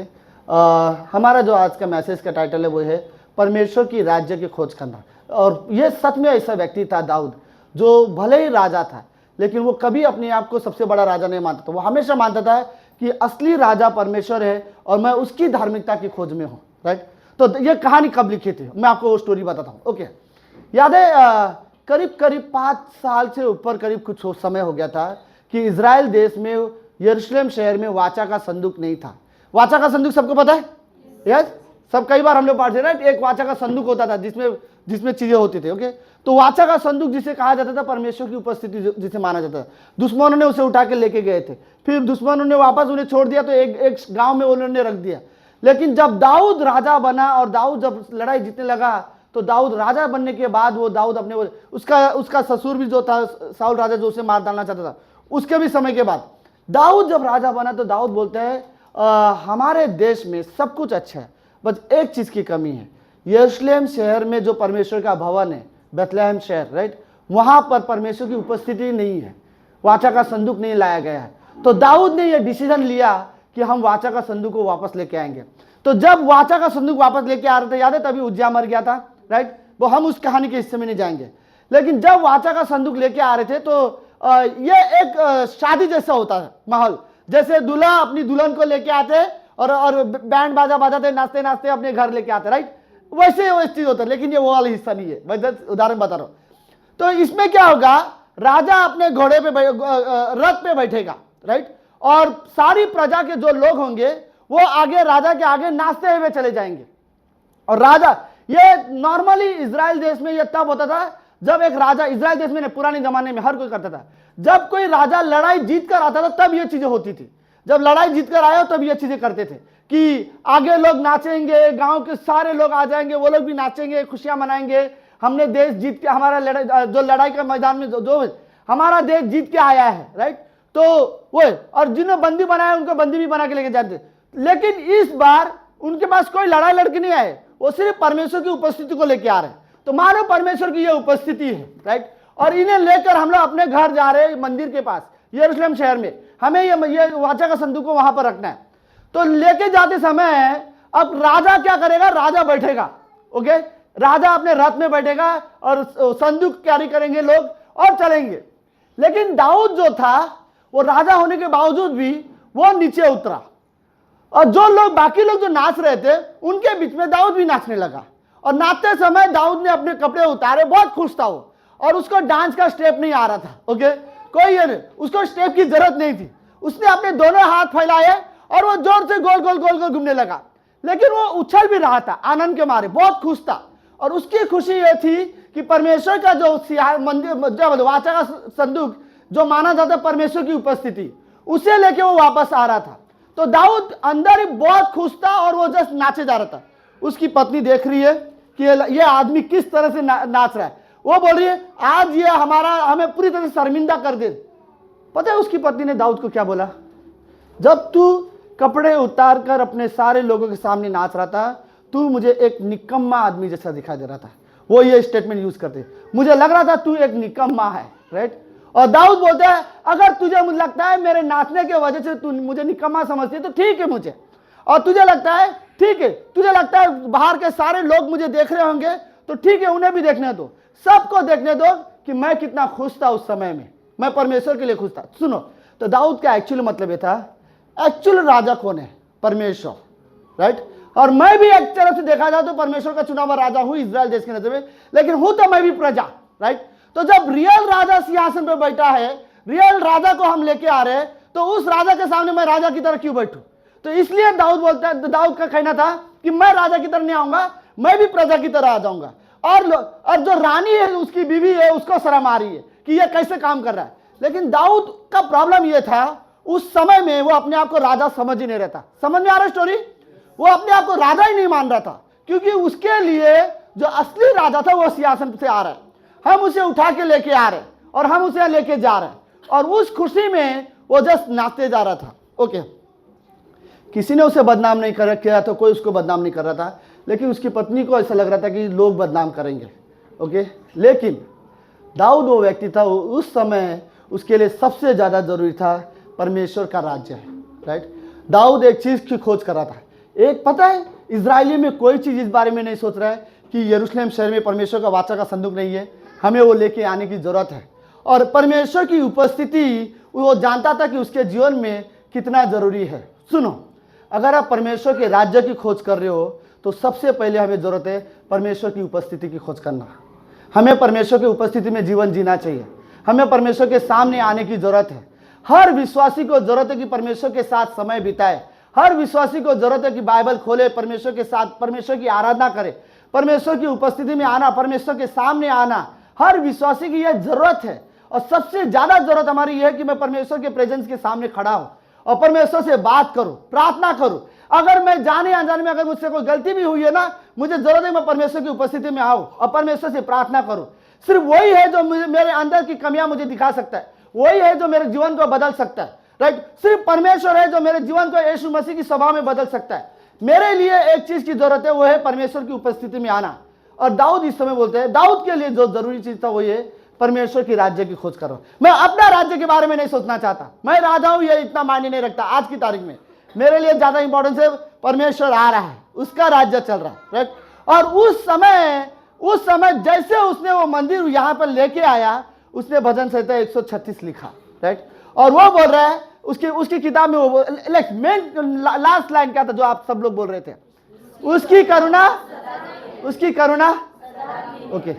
[SPEAKER 3] हमारा जो आज का मैसेज का टाइटल है वो है परमेश्वर की राज्य की खोज करना। और ये सच में ऐसा व्यक्ति था दाऊद, जो भले ही राजा था लेकिन वो कभी अपने आप को सबसे बड़ा राजा नहीं मानता था। वो हमेशा मानता था कि असली राजा परमेश्वर है और मैं उसकी धार्मिकता की खोज में हूँ, राइट? तो ये कहानी कब लिखी थी मैं आपको वो स्टोरी बताता हूँ। ओके, याद है करीब करीब 5 साल से ऊपर करीब कुछ समय हो गया था कि इजराइल देश में यरूशलेम शहर में वाचा का संदूक नहीं था। वाचा का संदूक सबको पता है? यस, सब कई बार हम लोग पढ़ते, राइट? एक वाचा का संदूक होता था जिसमें चीजें होती थी। ओके, तो वाचा का संदूक जिसे कहा जाता था परमेश्वर की उपस्थिति जिसे माना जाता था। दुश्मनों ने उसे उठा के लेके गए थे, फिर दुश्मनों ने वापस उन्हें छोड़ दिया तो एक गांव में उन्होंने रख दिया। लेकिन जब दाऊद राजा बना और दाऊद जब लड़ाई जीतने लगा तो दाऊद राजा बनने के बाद वो दाऊद अपने उसका ससुर भी जो था साउल राजा जो उसे मार डालना चाहता था, उसके भी समय के बाद दाऊद जब राजा बना तो दाऊद बोलते हैं हमारे देश में सब कुछ अच्छा है, बस एक चीज की कमी है। यरूशलेम शहर में जो परमेश्वर का भवन है, बेथलेहम शहर, राइट, वहां पर परमेश्वर की उपस्थिति नहीं है, वाचा का संदूक नहीं लाया गया है। तो दाऊद ने यह डिसीजन लिया कि हम वाचा का संदूक को वापस लेके आएंगे। तो जब वाचा का संदूक वापस लेके आ रहे थे, याद है तभी उज्जियाह मर गया था, राइट। वो हम उस कहानी के हिस्से में नहीं जाएंगे। लेकिन जब वाचा का संदूक लेके आ रहे थे तो ये एक शादी जैसा होता है माहौल, जैसे दूल्हा अपनी दुल्हन को लेके आते और बैंड बाजा बजाते नाचते नाचते अपने घर लेके आते, राइट। वैसे वो चीज होता है, लेकिन ये वो वाला हिस्सा नहीं है, मैं जस्ट उदाहरण बता रहा हूँ। तो इसमें क्या होगा, राजा अपने घोड़े पे रथ पे बैठेगा, राइट, और सारी प्रजा के जो लोग होंगे वो आगे राजा के आगे नाचते हुए चले जाएंगे। और राजा, ये नॉर्मली इजराइल देश में ये तब होता था जब एक राजा, इजराइल देश में पुराने जमाने में हर कोई करता था, जब कोई राजा लड़ाई जीत कर आता था तब ये चीजें होती थी। जब लड़ाई जीत कर आए हो तब ये चीजें करते थे कि आगे लोग नाचेंगे, गांव के सारे लोग आ जाएंगे, वो लोग भी नाचेंगे, खुशियां मनाएंगे, हमने देश जीत के, हमारा जो लड़ाई के मैदान में जो हमारा देश जीत के आया है, राइट। तो वो, और जिन्हें बंदी बनाया उनको बंदी भी बना के लेके जाते। लेकिन इस बार उनके पास कोई लड़ाई लड़के नहीं आए, वो सिर्फ परमेश्वर की उपस्थिति को लेके आ रहे हैं। तो मानो परमेश्वर की ये उपस्थिति है, राइट, और इन्हें लेकर हम लोग अपने घर जा रहे हैं, मंदिर के पास, यरूशलेम शहर में, हमें ये वाचा का संदूक को वहां पर रखना है। तो लेके जाते समय अब राजा क्या करेगा, राजा बैठेगा, ओके, राजा अपने रथ में बैठेगा और संदूक कैरी करेंगे लोग और चलेंगे। लेकिन दाऊद जो था वो राजा होने के बावजूद भी वो नीचे उतरा, और जो लोग, बाकी लोग जो नाच रहे थे उनके बीच में दाऊद भी नाचने लगा। और नाचते समय दाऊद ने अपने कपड़े उतारे, बहुत खुश था वो, और उसको डांस का स्टेप नहीं आ रहा था, ओके, कोई ये नहीं, उसको स्टेप की जरूरत नहीं थी। उसने अपने दोनों हाथ फैलाए और वो जोर से गोल गोल गोल गोल घूमने लगा। लेकिन वो उछल भी रहा था आनंद के मारे, बहुत खुश था। और उसकी खुशी ये थी कि परमेश्वर का जो मंदिर, वाचा का संदूक जो माना जाता परमेश्वर की उपस्थिति, उसे लेके वो वापस आ रहा था। तो दाऊद अंदर ही बहुत खुश था और वो जस्ट नाचे जा रहा था। उसकी पत्नी देख रही है कि ये आदमी किस तरह से नाच रहा है। वो बोल रही है आज ये हमें पूरी तरह से शर्मिंदा कर दे। पता है उसकी पत्नी ने दाऊद को क्या बोला, जब तू कपड़े उतार कर अपने सारे लोगों के सामने नाच रहा था, तू मुझे एक निकम्मा आदमी जैसा दिखाई दे रहा था। वो ये स्टेटमेंट यूज करते, मुझे लग रहा था तू एक निकम्मा है, राइट। और दाऊद बोलता है अगर तुझे मुझे लगता है मेरे नाचने की वजह से तू मुझे निकम्मा समझती है तो ठीक है मुझे, और तुझे लगता है ठीक है, तुझे लगता है बाहर के सारे लोग मुझे देख रहे होंगे तो ठीक है, उन्हें भी देखने दो, सबको देखने दो कि मैं कितना खुश था उस समय में, मैं परमेश्वर के लिए खुश था। सुनो, तो दाऊद का एक्चुअल मतलब ये था, एक्चुअल राजा कौन है, परमेश्वर, राइट। और मैं भी एक तरफ से देखा जाए तो परमेश्वर का चुना हुआ राजा हूं इजराइल देश के नजर में, लेकिन हूं तो मैं भी प्रजा, राइट। तो जब रियल राजा सिंहासन पर बैठा है, रियल राजा को हम लेके आ रहे हैं, तो उस राजा के सामने मैं राजा की तरह क्यों बैठूं। तो इसलिए दाऊद बोलता है, दाऊद का कहना था कि मैं राजा की तरह नहीं आऊंगा, मैं भी प्रजा की तरह आ जाऊंगा। और जो रानी है, उसकी बीवी है, उसको शर्म आ रही है कि ये कैसे काम कर रहा है। लेकिन दाऊद का प्रॉब्लम यह था, उस समय में वो अपने आप को राजा समझ ही नहीं रहता। समझ में आ रहा स्टोरी, वो अपने आप को राजा ही नहीं मान रहा था, क्योंकि उसके लिए जो असली राजा था वो सिंहासन से आ रहा है, हम उसे उठा के लेके आ रहे हैं और हम उसे लेके जा रहे हैं, और उस खुशी में वो जस्ट नाचते जा रहा था, ओके। किसी ने उसे बदनाम नहीं कर किया तो कोई उसको बदनाम नहीं कर रहा था, लेकिन उसकी पत्नी को ऐसा लग रहा था कि लोग बदनाम करेंगे, ओके। लेकिन दाऊद वो व्यक्ति था, उस समय उसके लिए सबसे ज़्यादा जरूरी था परमेश्वर का राज्य है, राइट। दाऊद एक चीज़ की खोज कर रहा था, एक पता है इजरायली में कोई चीज़ इस बारे में नहीं सोच रहा है कि यरूशलेम शहर में परमेश्वर का वाचा का संदूक नहीं है, हमें वो लेके आने की ज़रूरत है। और परमेश्वर की उपस्थिति वो जानता था कि उसके जीवन में कितना ज़रूरी है। सुनो, अगर आप परमेश्वर के राज्य की खोज कर रहे हो तो सबसे पहले हमें ज़रूरत है परमेश्वर की उपस्थिति की खोज करना। हमें परमेश्वर की उपस्थिति में जीवन जीना चाहिए, हमें परमेश्वर के सामने आने की ज़रूरत है। हर विश्वासी को ज़रूरत है कि परमेश्वर के साथ समय बिताए, हर विश्वासी को ज़रूरत है कि बाइबल खोले, परमेश्वर के साथ परमेश्वर की आराधना करे, परमेश्वर की उपस्थिति में आना, परमेश्वर के सामने आना, हर विश्वासी की यह ज़रूरत है। और सबसे ज़्यादा ज़रूरत हमारी यह है कि मैं परमेश्वर के प्रेजेंस के सामने खड़ा हूँ और परमेश्वर से बात करूँ, प्रार्थना करूँ। अगर मैं जाने अनजाने में अगर मुझसे कोई गलती भी हुई है ना, मुझे ज़रूरत है मैं परमेश्वर की उपस्थिति में आऊँ और परमेश्वर से प्रार्थना करूँ। सिर्फ वही है जो मेरे अंदर की कमियां मुझे दिखा सकता है, वही है जो मेरे जीवन को बदल सकता है, राइट। सिर्फ परमेश्वर है जो मेरे जीवन को यीशु मसीह की सभा में बदल सकता है। मेरे लिए एक चीज की जरूरत है, वो है परमेश्वर की उपस्थिति में आना। और दाऊद इस समय बोलते हैं, दाऊद के लिए जो जरूरी चीज था वो ये परमेश्वर की राज्य की खोज करो। मैं अपना राज्य के बारे में नहीं सोचना चाहता, मैं राजा हूं ये इतना मायने नहीं रखता आज की तारीख में। मेरे लिए ज़्यादा इंपॉर्टेंस है परमेश्वर आ रहा है, उसका राज्य चल रहा है, राइट। और उस समय जैसे उसने वो मंदिर यहाँ पर लेके आया, उसने भजन संहिता 136 लिखा, राइट। और वो बोल रहा है उसकी किताब में, वो मेन लास्ट लाइन क्या था जो आप सब लोग बोल रहे थे, उसकी करुणा, ओके,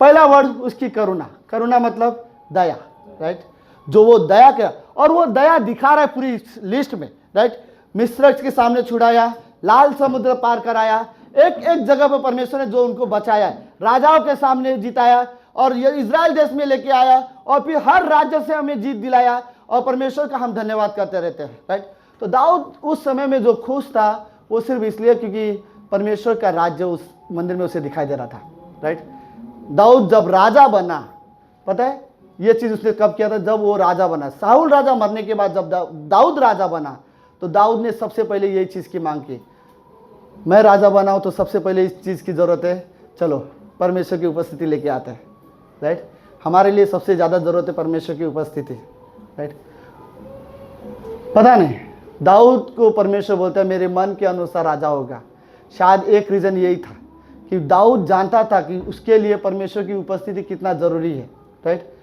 [SPEAKER 3] पहला वर्ड उसकी करुणा मतलब दया, राइट। जो वो दया किया, और वो दया दिखा रहा है पूरी लिस्ट में, राइट। मिस्र के सामने छुड़ाया, लाल समुद्र पार कराया, एक जगह पर परमेश्वर ने जो उनको बचाया, राजाओं के सामने जिताया, और ये इजराइल देश में लेके आया, और फिर हर राज्य से हमें जीत दिलाया, और परमेश्वर का हम धन्यवाद करते रहते हैं, राइट। तो दाऊद उस समय में जो खुश था वो सिर्फ इसलिए क्योंकि परमेश्वर का राज्य उस मंदिर में उसे दिखाई दे रहा था, राइट। दाऊद जब राजा बना, पता है ये चीज उसने कब किया था, जब वो राजा बना। साहुल राजा मरने के बाद जब दाऊद राजा बना, तो दाऊद ने सबसे पहले यही चीज की मांग की, मैं राजा बनाऊं तो सबसे पहले इस चीज की जरूरत है, चलो परमेश्वर की उपस्थिति लेके आते हैं, राइट। हमारे लिए सबसे ज्यादा जरूरत है परमेश्वर की उपस्थिति, राइट। पता नहीं दाऊद को परमेश्वर बोलता है मेरे मन के अनुसार राजा होगा। शायद एक रीजन यही था कि दाऊद जानता था कि उसके लिए परमेश्वर की उपस्थिति कितना जरूरी है, राइट।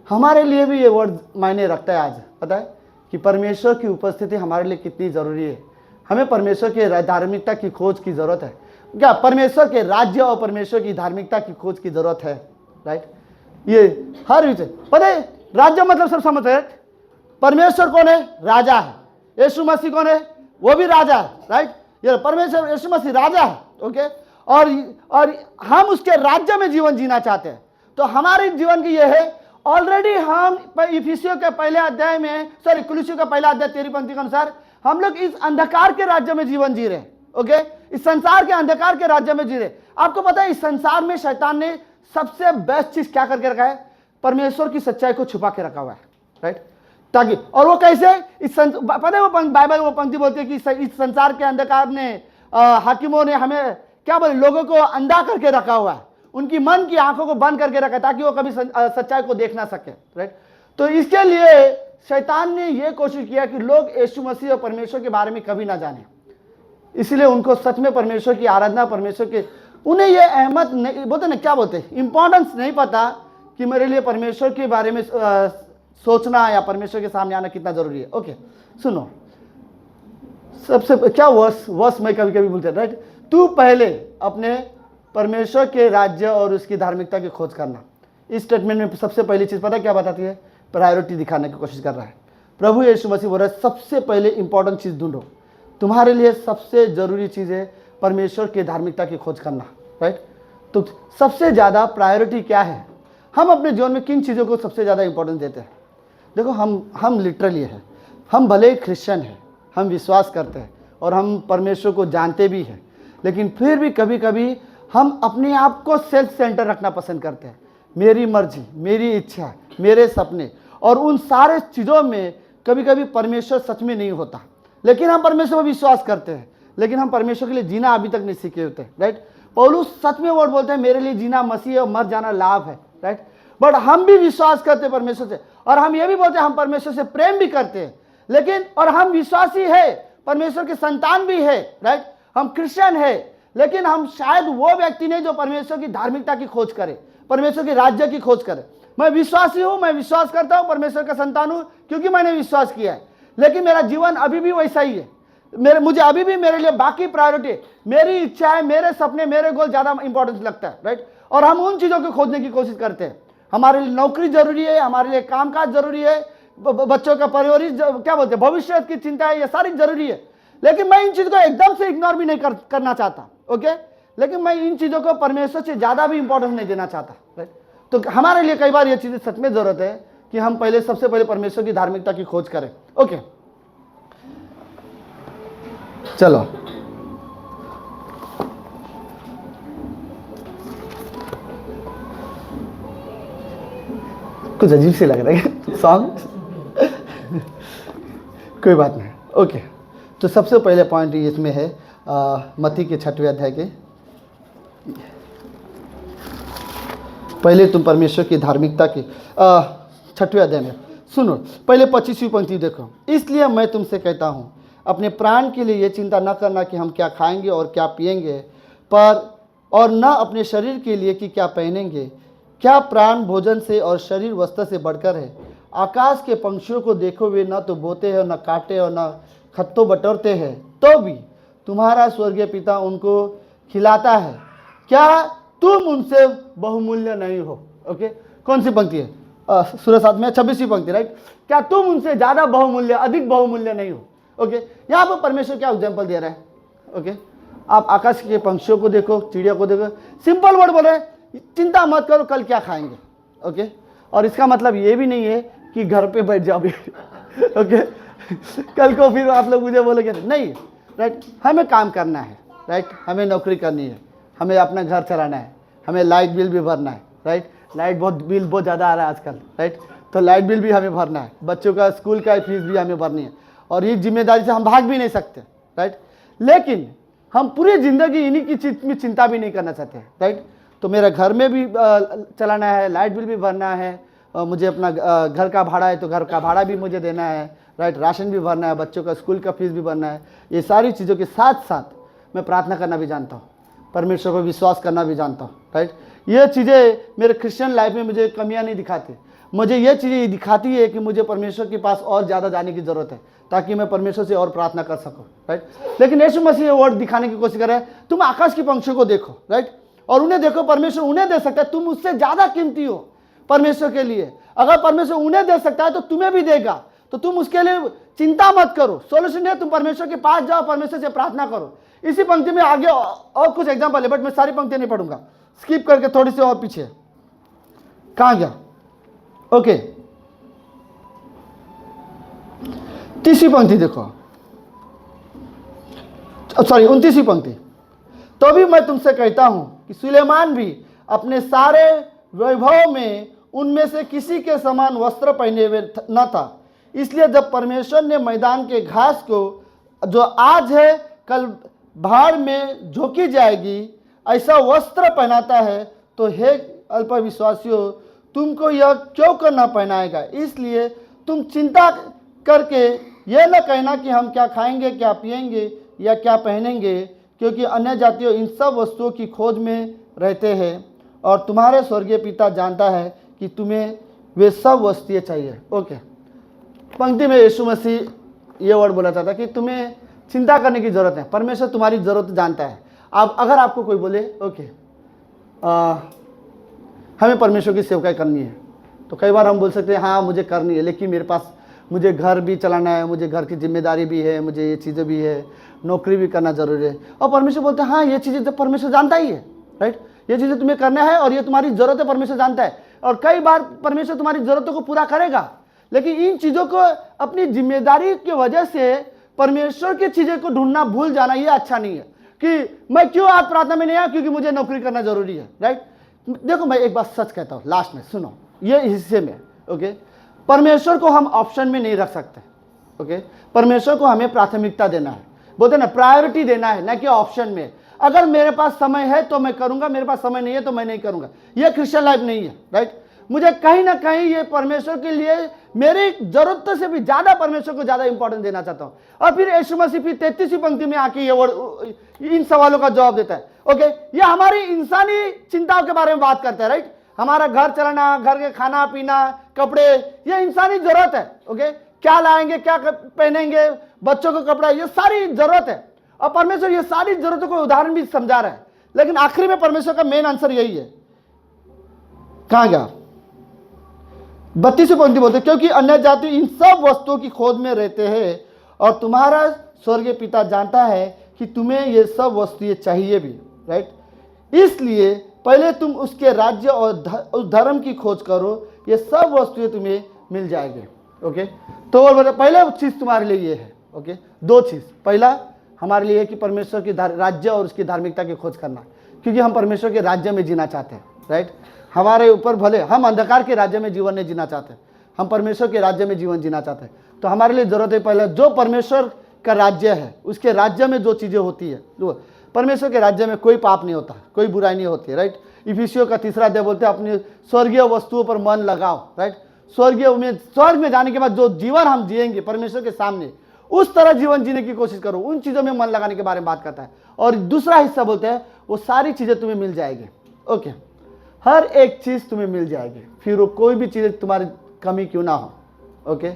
[SPEAKER 3] हमारे लिए भी ये वर्ड मायने रखता है आज, पता है कि परमेश्वर की उपस्थिति हमारे लिए कितनी जरूरी है। हमें परमेश्वर के धार्मिकता की खोज की जरूरत है क्या, परमेश्वर के राज्य और परमेश्वर की धार्मिकता की खोज की जरूरत है, राइट। ये हर विषय, पता है राज्य मतलब सब समझ है, परमेश्वर कौन है, राजा है। यीशु मसीह कौन है, वो भी राजा है, राइट। ये परमेश्वर यीशु मसीह राजा है, ओके। और हम उसके राज्य में जीवन जीना चाहते हैं। तो हमारे जीवन की ये है, ऑलरेडी हम इफिसियों के पहले अध्याय में, सॉरी कुलुसियों का पहला अध्याय 13 पंक्ति के अनुसार हम लोग इस अंधकार के राज्य में जीवन जी रहे हैं, ओके। इस संसार के अंधकार के राज्य में जी रहे। आपको पता है इस संसार में शैतान ने सबसे बेस्ट चीज क्या करके रखा है, परमेश्वर की सच्चाई को छुपा के रखा हुआ है, राइट। ताकि, और वो कैसे, पता है वो बाइबल वो पंक्ति बोलती है कि इस संसार के अंधकार ने हाकिमों ने हमें क्या बोले, लोगों को अंधा करके रखा हुआ है, उनकी मन की आंखों को बंद करके रखा है ताकि वो कभी सच्चाई को देख ना सके, राइट। तो इसके लिए शैतान ने यह कोशिश किया कि लोग यीशु मसीह और परमेश्वर के बारे में कभी ना जाने, इसलिए उनको सच में परमेश्वर की आराधना, परमेश्वर के, उन्हें ये अहमत नहीं, बोलते ना क्या बोलते, इंपॉर्टेंस नहीं पता कि मेरे लिए परमेश्वर के बारे में सोचना या परमेश्वर के सामने आना कितना जरूरी है। ओके सुनो, सबसे क्या वर्स मैं कभी कभी बोलते, राइट। तू पहले अपने परमेश्वर के राज्य और उसकी धार्मिकता की खोज करना। इस स्टेटमेंट में सबसे पहली चीज पता है क्या बताती है, प्रायोरिटी दिखाने की कोशिश कर रहा है प्रभु यीशु मसीह। बोल रहा है सबसे पहले इंपॉर्टेंट चीज ढूंढो, तुम्हारे लिए सबसे जरूरी चीज है परमेश्वर की धार्मिकता की खोज करना, राइट। तो सबसे ज्यादा प्रायोरिटी क्या है, हम अपने जीवन में किन चीजों को सबसे ज्यादा इंपॉर्टेंस देते हैं। देखो हम लिटरली है, हम भले ही क्रिश्चियन हैं, हम विश्वास करते हैं और हम परमेश्वर को जानते भी हैं, लेकिन फिर भी कभी कभी हम अपने आप को सेल्फ सेंटर रखना पसंद करते हैं। मेरी मर्जी, मेरी इच्छा, मेरे सपने, और उन सारे चीज़ों में कभी कभी परमेश्वर सच में नहीं होता। लेकिन हम परमेश्वर पर विश्वास करते हैं, लेकिन हम परमेश्वर के लिए जीना अभी तक नहीं सीखे होते, राइट। पौलुस सच में वर्ड बोलते हैं मेरे लिए जीना मसीह और मर जाना लाभ है, राइट। बट हम भी विश्वास करते हैं परमेश्वर से, और हम ये भी बोलते हैं हम परमेश्वर से प्रेम भी करते हैं, लेकिन और हम विश्वासी है, परमेश्वर के संतान भी है, राइट। हम क्रिश्चियन है, लेकिन हम शायद वो व्यक्ति नहीं जो परमेश्वर की धार्मिकता की खोज करे, परमेश्वर के राज्य की खोज करे। मैं विश्वासी हूं, मैं विश्वास करता हूं, परमेश्वर का संतान हूं क्योंकि मैंने विश्वास किया है, लेकिन मेरा जीवन अभी भी वैसा ही है। मुझे अभी भी मेरे लिए बाकी प्रायोरिटी, मेरी इच्छा है, मेरे सपने, मेरे गोल ज्यादा इंपॉर्टेंस लगता है, राइट। और हम उन चीजों को खोजने की कोशिश करते हैं। हमारे लिए नौकरी जरूरी है, हमारे लिए कामकाज जरूरी है, बच्चों का परवरिश क्या बोलते हैं, भविष्य की चिंता है, ये सारी जरूरी है। लेकिन मैं इन चीजों को एकदम से इग्नोर भी नहीं करना चाहता, ओके। लेकिन मैं इन चीजों को परमेश्वर से ज्यादा भी इंपॉर्टेंस नहीं देना चाहता, राइट। तो हमारे लिए कई बार ये चीजें सच में जरूरत है कि हम पहले सबसे पहले परमेश्वर की धार्मिकता की खोज करें, ओके। चलो कुछ अजीब से लग रहा है सॉन्ग कोई बात नहीं, ओके। तो सबसे पहले पॉइंट इसमें है मत्ती के 6वें अध्याय के, पहले तुम परमेश्वर की धार्मिकता की 6वें अध्याय में सुनो, पहले 25वीं पंक्ति देखो। इसलिए मैं तुमसे कहता हूँ अपने प्राण के लिए ये चिंता न करना कि हम क्या खाएंगे और क्या पिएंगे, पर और न अपने शरीर के लिए कि क्या पहनेंगे। क्या प्राण भोजन से और शरीर वस्त्र से बढ़कर है? आकाश के पंछियों को देखो, वे न तो बोते हैं, न काटे और न खत्तो बटोरते हैं, तो भी तुम्हारा स्वर्गीय पिता उनको खिलाता है। क्या तुम उनसे बहुमूल्य नहीं हो? ओके, कौन सी पंक्ति है? सूरह 7 में 26वीं पंक्ति, राइट। क्या तुम उनसे ज़्यादा बहुमूल्य, अधिक बहुमूल्य नहीं हो? ओके, यहाँ पर परमेश्वर क्या एग्जाम्पल दे रहा है? ओके, आप आकाश के पंछियों को देखो, चिड़िया को देखो, सिंपल वर्ड बोल रहे हैं, चिंता मत करो कल क्या खाएंगे। ओके, और इसका मतलब ये भी नहीं है कि घर पे बैठ जाओ ओके, कल को फिर आप लोग मुझे बोलोगे नहीं, राइट। हमें काम करना है, राइट, हमें नौकरी करनी है, हमें अपना घर चलाना है, हमें लाइट बिल भी भरना है, राइट। लाइट बिल बहुत ज़्यादा आ रहा है आजकल, राइट, तो लाइट बिल भी हमें भरना है, बच्चों का स्कूल का फीस भी हमें भरनी है, और ये जिम्मेदारी से हम भाग भी नहीं सकते, राइट। लेकिन हम पूरी ज़िंदगी इन्हीं की चीज़ में चिंता भी नहीं करना चाहते, राइट। तो मेरा घर में भी चलाना है, लाइट बिल भी भरना है, मुझे अपना घर का भाड़ा है तो घर का भाड़ा भी मुझे देना है, राइट, राशन भी भरना है, बच्चों का स्कूल का फीस भी भरना है। ये सारी चीज़ों के साथ साथ मैं प्रार्थना करना भी जानता हूँ, परमेश्वर पर विश्वास करना भी जानता हूँ, राइट। ये चीज़ें मेरे क्रिश्चियन लाइफ में मुझे कमियां नहीं दिखाती, मुझे ये चीज़ें दिखाती है कि मुझे परमेश्वर के पास और ज़्यादा जाने की ज़रूरत है ताकि मैं परमेश्वर से और प्रार्थना कर सकूँ, राइट। लेकिन यीशु मसीह ये वर्ड दिखाने की कोशिश कर रहे हैं, तुम आकाश के पंछियों को देखो, राइट, और उन्हें देखो, परमेश्वर उन्हें दे सकता है, तुम उससे ज़्यादा कीमती हो परमेश्वर के लिए। अगर परमेश्वर उन्हें दे सकता है तो तुम्हें भी देगा, तो तुम उसके लिए चिंता मत करो। सॉल्यूशन है, तुम परमेश्वर के पास जाओ, परमेश्वर से प्रार्थना करो। इसी पंक्ति में आगे और कुछ एग्जाम्पल है, बट मैं सारी पंक्ति नहीं पढ़ूंगा, स्किप करके थोड़ी सी और पीछे। कहां गया? ओके, 30वीं पंक्ति देखो, सॉरी 29वीं पंक्ति। तो भी मैं तुमसे कहता हूं कि सुलेमान भी अपने सारे वैभव में उनमें से किसी के समान वस्त्र पहने हुए न था। इसलिए जब परमेश्वर ने मैदान के घास को, जो आज है कल भाड़ में झोंकी जाएगी, ऐसा वस्त्र पहनाता है, तो हे अल्पविश्वासियों, तुमको यह क्यों करना पहनाएगा? इसलिए तुम चिंता करके यह न कहना कि हम क्या खाएंगे, क्या पिएंगे या क्या पहनेंगे, क्योंकि अन्य जातियों इन सब वस्तुओं की खोज में रहते हैं, और तुम्हारे स्वर्गीय पिता जानता है कि तुम्हें वे सब वस्तुएं चाहिए। ओके, पंक्ति में यीशु मसीह ये वर्ड बोला था कि तुम्हें चिंता करने की ज़रूरत है, परमेश्वर तुम्हारी ज़रूरत जानता है। अब अगर आपको कोई बोले ओके हमें परमेश्वर की सेवकाई करनी है, तो कई बार हम बोल सकते हैं हाँ मुझे करनी है, लेकिन मेरे पास मुझे घर भी चलाना है, मुझे घर की जिम्मेदारी भी है, मुझे ये चीज़ें भी है, नौकरी भी करना जरूरी है। और परमेश्वर बोलते हैं हाँ ये चीज़ें तो परमेश्वर जानता ही है, राइट, ये चीज़ें तुम्हें करना है और ये तुम्हारी ज़रूरत है, परमेश्वर जानता है। और कई बार परमेश्वर तुम्हारी ज़रूरतों को पूरा करेगा, लेकिन इन चीज़ों को अपनी जिम्मेदारी की वजह से परमेश्वर की चीज़ें को ढूंढना भूल जाना, ये अच्छा नहीं है। कि मैं क्यों आज प्रार्थना में नहीं आया, क्योंकि मुझे नौकरी करना जरूरी है, राइट। देखो मैं एक बात सच कहता हूँ लास्ट में, सुनो ये हिस्से में, ओके, परमेश्वर को हम ऑप्शन में नहीं रख सकते, ओके। परमेश्वर को हमें प्राथमिकता देना है, बोलते ना प्रायोरिटी देना है, ना कि ऑप्शन में। अगर मेरे पास समय है तो मैं करूंगा, मेरे पास समय नहीं है तो मैं नहीं करूंगा, ये क्रिश्चियन लाइफ नहीं है, राइट। मुझे कहीं ना कहीं ये परमेश्वर के लिए मेरी जरूरत से भी ज्यादा परमेश्वर को ज्यादा इंपॉर्टेंस देना चाहता हूं। और फिर यीशु मसीह फिर 33वीं पंक्ति में आके ये वर्ड इन सवालों का जवाब देता है, ओके। ये हमारी इंसानी चिंताओं के बारे में बात करता है, राइट। हमारा घर चलाना, घर के खाना पीना, कपड़े, ये इंसानी जरूरत है, ओके। क्या लाएंगे, क्या पहनेंगे, बच्चों को कपड़ा, ये सारी जरूरत है। और परमेश्वर ये सारी जरूरतों को उदाहरण भी समझा रहा है, लेकिन आखिरी में परमेश्वर का मेन आंसर यही है। कहां गया? 32वीं पंक्ति बोलते, क्योंकि अन्य जाति इन सब वस्तुओं की खोज में रहते हैं, और तुम्हारा स्वर्गीय पिता जानता है कि तुम्हें ये सब वस्तुएं चाहिए भी, राइट। इसलिए पहले तुम उसके राज्य और उस धर्म की खोज करो, ये सब वस्तुएं तुम्हें मिल जाएगी, ओके। तो पहले चीज तुम्हारे लिए ये है, ओके। दो चीज, पहला हमारे लिए है कि परमेश्वर के राज्य और उसकी धार्मिकता की खोज करना, क्योंकि हम परमेश्वर के राज्य में जीना चाहते हैं, राइट। हमारे ऊपर भले हम अंधकार के राज्य में जीवन नहीं जीना चाहते, हम परमेश्वर के राज्य में जीवन जीना चाहते हैं। तो हमारे लिए जरूरत है पहले जो परमेश्वर का राज्य है, उसके राज्य में जो चीजें होती है, जो परमेश्वर के राज्य में कोई पाप नहीं होता, कोई बुराई नहीं होती, राइट। इफिसियों का 3रा अध्याय बोलते हैं अपनी स्वर्गीय वस्तुओं पर मन लगाओ, राइट। स्वर्ग में जाने के बाद जो जीवन हम जिएंगे परमेश्वर के सामने, उस तरह जीवन जीने की कोशिश करो, उन चीज़ों में मन लगाने के बारे में बात करता है। और दूसरा हिस्सा बोलते हैं वो सारी चीज़ें तुम्हें मिल जाएगी। ओके, हर एक चीज़ तुम्हें मिल जाएगी, फिर वो कोई भी चीज़ तुम्हारी कमी क्यों ना हो। ओके,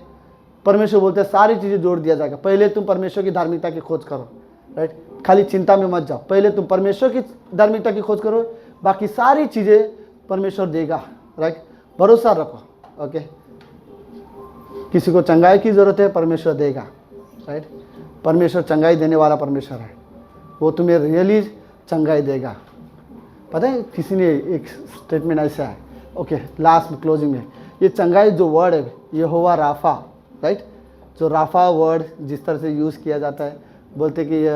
[SPEAKER 3] परमेश्वर बोलते हैं सारी चीज़ें जोड़ दिया जाएगा। पहले तुम परमेश्वर की धार्मिकता की खोज करो, राइट। खाली चिंता में मत जाओ, पहले तुम परमेश्वर की धार्मिकता की खोज करो, बाकी सारी चीज़ें परमेश्वर देगा, राइट। भरोसा रखो। ओके, किसी को चंगाई की ज़रूरत है, परमेश्वर देगा, राइट। परमेश्वर चंगाई देने वाला परमेश्वर है, वो तुम्हें रियली चंगाई देगा। पता है किसी ने एक स्टेटमेंट ऐसा है, ओके लास्ट में क्लोजिंग में, ये चंगाई जो वर्ड है यहोवा राफा, राइट। जो राफा वर्ड जिस तरह से यूज़ किया जाता है, बोलते कि ये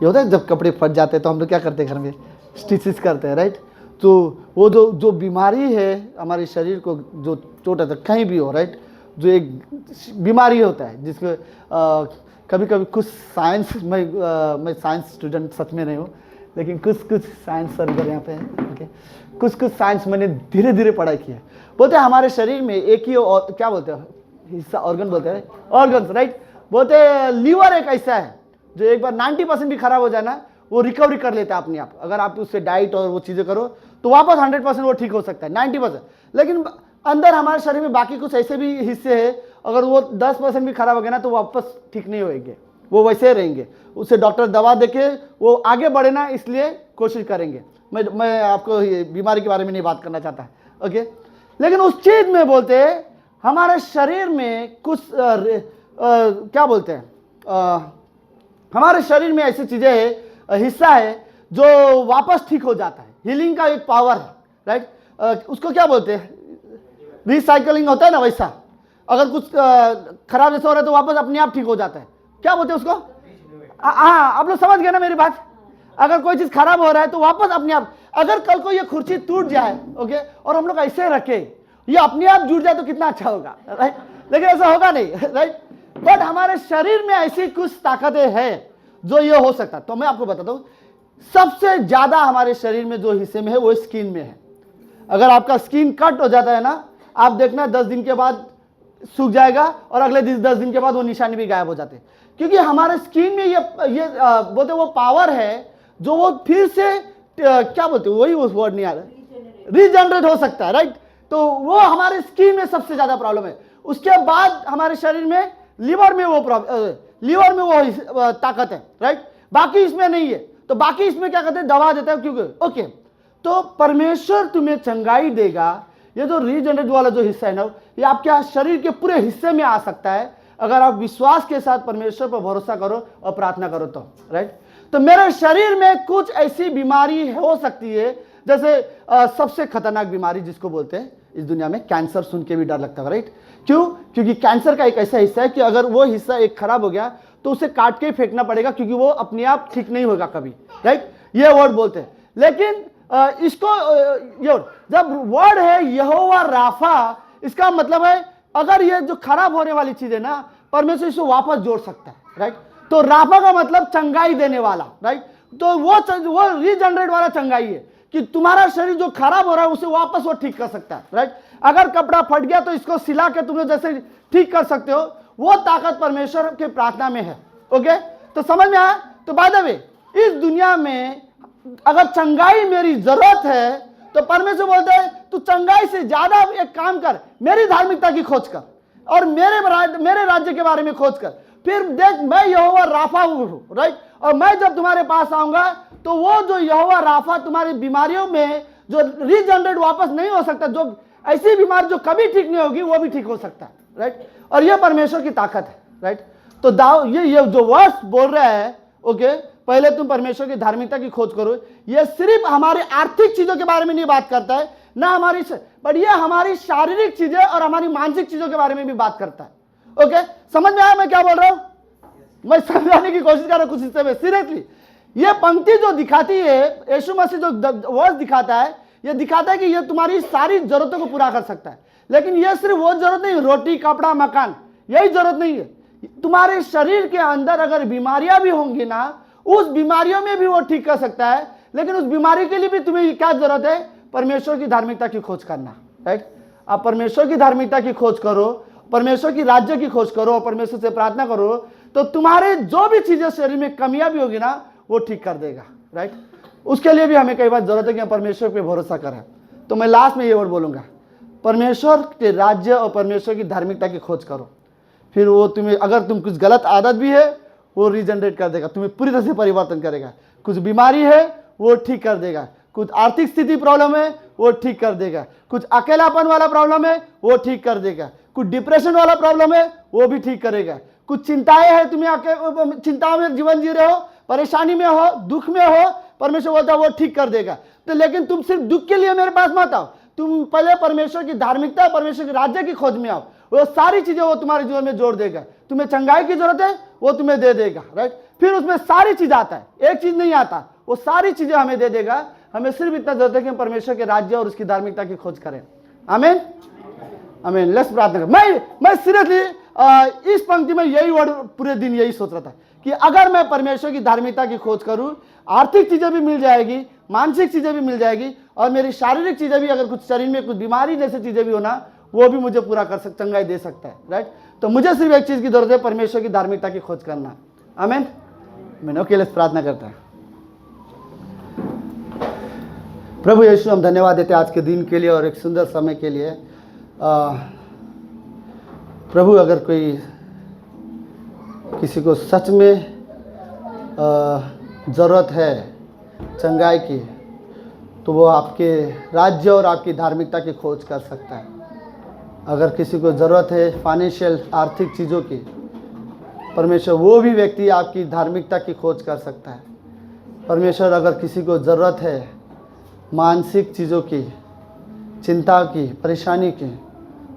[SPEAKER 3] होता है जब कपड़े फट जाते हैं तो हम लोग क्या करते हैं घर में, स्टिचेस करते हैं, राइट। तो वो जो बीमारी है हमारे शरीर को, जो चोट है कहीं भी हो, राइट, जो एक बीमारी होता है जिसको कभी कभी कुछ साइंस, मैं साइंस स्टूडेंट सच में नहीं हूँ, लेकिन कुछ साइंस सर इधर यहाँ पे है, ओके, कुछ साइंस मैंने धीरे धीरे पढ़ाई की है। बोलते हैं हमारे शरीर में एक ही और क्या बोलते हैं हिस्सा, ऑर्गन बोलते हैं, ऑर्गन्स, राइट। बोलते हैं लीवर एक ऐसा है जो एक बार 90% भी खराब हो जाए ना, वो रिकवरी कर लेता है अपने आप। अगर आप उससे डाइट और वो चीज़ें करो तो वापस 100% वो ठीक हो सकता है, 90%। लेकिन अंदर हमारे शरीर में बाकी कुछ ऐसे भी हिस्से हैं, अगर वो 10% भी खराब हो गया ना तो वापस ठीक नहीं होएंगे, वो वैसे रहेंगे। उससे डॉक्टर दवा देके वो आगे बढ़े ना, इसलिए कोशिश करेंगे। मैं आपको ये बीमारी के बारे में नहीं बात करना चाहता, ओके। लेकिन उस चीज़ में बोलते हैं हमारे शरीर में कुछ क्या बोलते हैं, हमारे शरीर में ऐसी चीज़ें है, हिस्सा है जो वापस ठीक हो जाता है। हीलिंग का एक पावर है, राइट। उसको क्या बोलते हैं, रिसाइकलिंग होता है ना, वैसा। अगर कुछ खराब जैसा हो रहा है तो वापस अपने आप ठीक हो जाता है। क्या बोलते हैं उसको, हाँ आप लोग समझ गए ना मेरी बात। अगर कोई चीज खराब हो रहा है तो वापस अपने आप, अगर कल को ये कुर्सी टूट जाए, ओके, और हम लोग ऐसे रखे ये अपने आप जुड़ जाए तो कितना अच्छा होगा, राइट। लेकिन ऐसा होगा नहीं, राइट। बट हमारे शरीर में ऐसी कुछ ताकतें हैं जो ये हो सकता है। तो मैं आपको बताता हूं, सबसे ज्यादा हमारे शरीर में जो हिस्से में है वो स्किन में है। अगर आपका स्किन कट हो जाता है ना, आप देखना 10 दिन के बाद सूख जाएगा और अगले 10 दिन के बाद वो निशानी भी गायब हो जाते हैं। क्योंकि हमारे स्किन में ये बोलते वो पावर है जो वो फिर से क्या बोलते वही उस वर्ड नहीं आ रहा, रीजनरेट हो सकता है, राइट। तो वो हमारे स्किन में सबसे ज्यादा प्रॉब्लम है। उसके बाद हमारे शरीर में लीवर में वो ताकत है, राइट। बाकी इसमें नहीं है। तो बाकी इसमें क्या कहते हैं, दवा देता है, क्योंकि ओके। तो परमेश्वर तुम्हें चंगाई देगा। ये जो रीजनरेट वाला जो हिस्सा है ना, ये आपके शरीर के पूरे हिस्से में आ सकता है अगर आप विश्वास के साथ परमेश्वर पर भरोसा करो और प्रार्थना करो तो, राइट। तो मेरे शरीर में कुछ ऐसी बीमारी हो सकती है, जैसे सबसे खतरनाक बीमारी जिसको बोलते हैं इस दुनिया में, कैंसर सुन के भी डर लगता है, राइट। क्यों? क्योंकि कैंसर का एक ऐसा हिस्सा है कि अगर वो हिस्सा एक खराब हो गया तो उसे काट के फेंकना पड़ेगा, क्योंकि वो अपने आप ठीक नहीं होगा कभी, राइट। ये वर्ड बोलते हैं। लेकिन इसको जब वर्ड है यहोवा राफा, इसका मतलब है अगर ये जो खराब होने वाली चीज है ना, परमेश्वर इसको वापस जोड़ सकता है, राइट। तो राफा का मतलब चंगाई देने वाला, राइट। तो वो रीजनरेट वाला चंगाई है कि तुम्हारा शरीर जो खराब हो रहा है उसे वापस वो ठीक कर सकता है, राइट। अगर कपड़ा फट गया तो इसको सिला के तुम जैसे ठीक कर सकते हो, वो ताकत परमेश्वर के प्रार्थना में है, ओके। तो समझ में आया। तो बाय द वे, इस दुनिया में अगर चंगाई मेरी जरूरत है तो परमेश्वर बोलते हैं तू चंगाई से ज्यादा एक काम कर, मेरी धार्मिकता की खोज कर और मेरे राज्य के बारे में खोज कर। फिर देख, मैं यहोवा राफा हूं, राइट। और मैं जब तुम्हारे पास आऊंगा तो वो जो यहोवा राफा तुम्हारी बीमारियों में जो रीजनरेट वापस नहीं हो सकता, जो ऐसी बीमारी जो कभी ठीक नहीं होगी वो भी ठीक हो सकता है, राइट। और ये परमेश्वर की ताकत है, राइट। तो ये जो वर्ष बोल रहा है, ओके, पहले तुम परमेश्वर की धार्मिकता की खोज करो, ये सिर्फ हमारी आर्थिक चीजों के बारे में नहीं बात करता है ना हमारी, बट ये हमारी शारीरिक चीजें और हमारी मानसिक चीजों के बारे में भी बात करता है, ओके। समझ में आया मैं क्या बोल रहा हूं? मैं समझाने की कोशिश कर रहा हूं कुछ हिस्से में। सीरियसली ये पंक्ति जो दिखाती है, यीशु मसीह जो वर्ष दिखाता है, ये दिखाता है कि ये तुम्हारी सारी जरूरतों को पूरा कर सकता है। लेकिन ये सिर्फ वो जरूरत नहीं, रोटी कपड़ा मकान, यही जरूरत नहीं है। तुम्हारे शरीर के अंदर अगर बीमारियां भी होंगी ना, उस बीमारियों में भी वो ठीक कर सकता है। लेकिन उस बीमारी के लिए भी तुम्हें क्या जरूरत है? परमेश्वर की धार्मिकता की खोज करना, राइट। आप परमेश्वर की धार्मिकता की खोज करो परमेश्वर की राज्य की खोज करो, परमेश्वर से प्रार्थना करो, तो तुम्हारे जो भी चीजें शरीर में कमियां भी होगी ना, वो ठीक कर देगा, राइट। उसके लिए भी हमें कई बार जरूरत है कि हम परमेश्वर पे भरोसा करें। तो मैं लास्ट में ये वर्ड बोलूंगा, परमेश्वर के राज्य और परमेश्वर की धार्मिकता की खोज करो, फिर वो तुम्हें, अगर तुम कुछ गलत आदत भी है वो रीजनरेट कर देगा, तुम्हें पूरी तरह से परिवर्तन करेगा। कुछ बीमारी है वो ठीक कर देगा, कुछ आर्थिक स्थिति प्रॉब्लम है वो ठीक कर देगा, कुछ अकेलापन वाला प्रॉब्लम है वो ठीक कर देगा, कुछ डिप्रेशन वाला प्रॉब्लम है वो भी ठीक करेगा, कुछ चिंताएं हैं, तुम्हें चिंताओं में जीवन जी रहे हो, परेशानी में हो, दुख में हो, परमेश्वर बोलता है वो ठीक कर देगा। तो लेकिन तुम सिर्फ दुख के लिए मेरे पास मत आओ, तुम पहले परमेश्वर की धार्मिकता, परमेश्वर के राज्य की खोज में आओ, वो सारी चीजें वो तुम्हारे जीवन में जोड़ देगा। तुम्हें चंगाई की जरूरत है वो तुम्हें दे देगा, राइट। फिर उसमें सारी चीज आता है, एक चीज नहीं आता, वो सारी चीजें हमें दे देगा। हमें सिर्फ इतना जरूरत है कि हम परमेश्वर के राज्य और उसकी धार्मिकता की खोज करें। आमीन, आमीन। लेट्स प्रार्थना करें। मैं सीरियसली इस पंक्ति में यही वर्ड पूरे दिन यही सोच रहा था कि अगर मैं परमेश्वर की धार्मिकता की खोज करूं, आर्थिक चीजें भी मिल जाएगी, मानसिक चीजें भी मिल जाएगी, और मेरी शारीरिक चीजें भी, अगर कुछ शरीर में कुछ बीमारी जैसी चीजें भी हो ना, वो भी मुझे पूरा कर सकता, चंगाई दे सकता है, राइट। तो मुझे सिर्फ एक चीज की जरूरत है, परमेश्वर की धार्मिकता की खोज करना। आमीन, आमीन। ओके, लेट्स प्रार्थना करते हैं। प्रभु यीशु, हम धन्यवाद देते हैं आज के दिन के लिए और एक सुंदर समय के लिए। प्रभु, अगर कोई किसी को सच में ज़रूरत है चंगाई की, तो वो आपके राज्य और आपकी धार्मिकता की खोज कर सकता है। अगर किसी को ज़रूरत है फाइनेंशियल, आर्थिक चीज़ों की, परमेश्वर वो भी व्यक्ति आपकी धार्मिकता की खोज कर सकता है। परमेश्वर, अगर किसी को ज़रूरत है मानसिक चीज़ों की, चिंता की, परेशानी की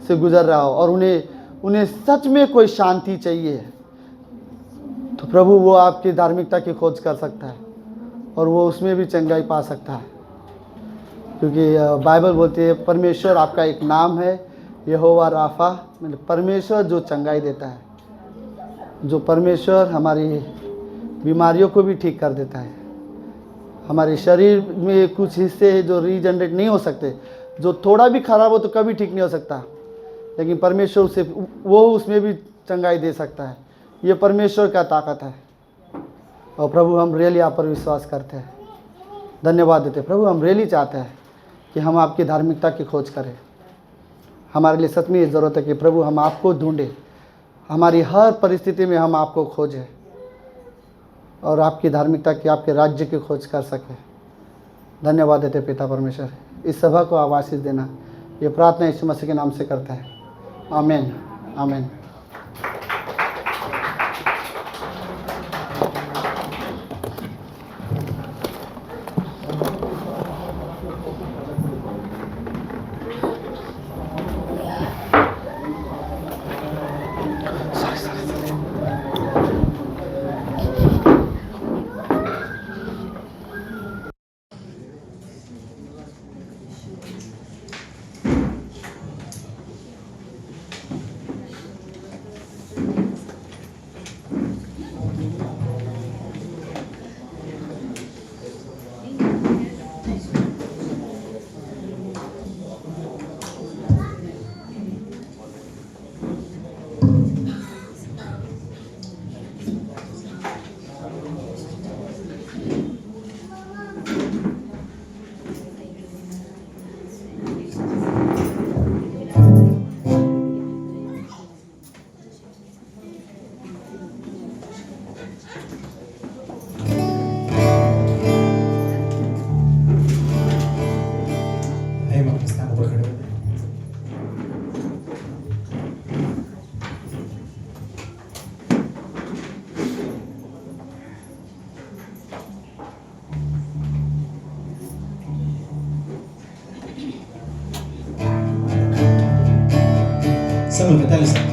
[SPEAKER 3] से गुजर रहा हो और उन्हें सच में कोई शांति चाहिए, तो प्रभु वो आपकी धार्मिकता की खोज कर सकता है और वो उसमें भी चंगाई पा सकता है। क्योंकि बाइबल बोलती है परमेश्वर आपका एक नाम है, यहोवा राफा, परमेश्वर जो चंगाई देता है, जो परमेश्वर हमारी बीमारियों को भी ठीक कर देता है। हमारे शरीर में कुछ हिस्से हैं जो रीजनरेट नहीं हो सकते, जो थोड़ा भी खराब हो तो कभी ठीक नहीं हो सकता, लेकिन परमेश्वर उसे वो उसमें भी चंगाई दे सकता है। ये परमेश्वर का ताकत है। और प्रभु, हम रियली आप पर विश्वास करते हैं, धन्यवाद देते हैं। प्रभु, हम रियली चाहते हैं कि हम आपकी धार्मिकता की खोज करें। हमारे लिए सच में ये ज़रूरत है कि प्रभु हम आपको ढूंढें, हमारी हर परिस्थिति में हम आपको खोजें और आपकी धार्मिकता की, आपके राज्य की खोज कर सकें। धन्यवाद देते पिता परमेश्वर, इस सभा को आप आशीष देना। ये प्रार्थना यीशु मसीह के नाम से करता है, आमीन, आमीन।
[SPEAKER 1] सब लोग ताली से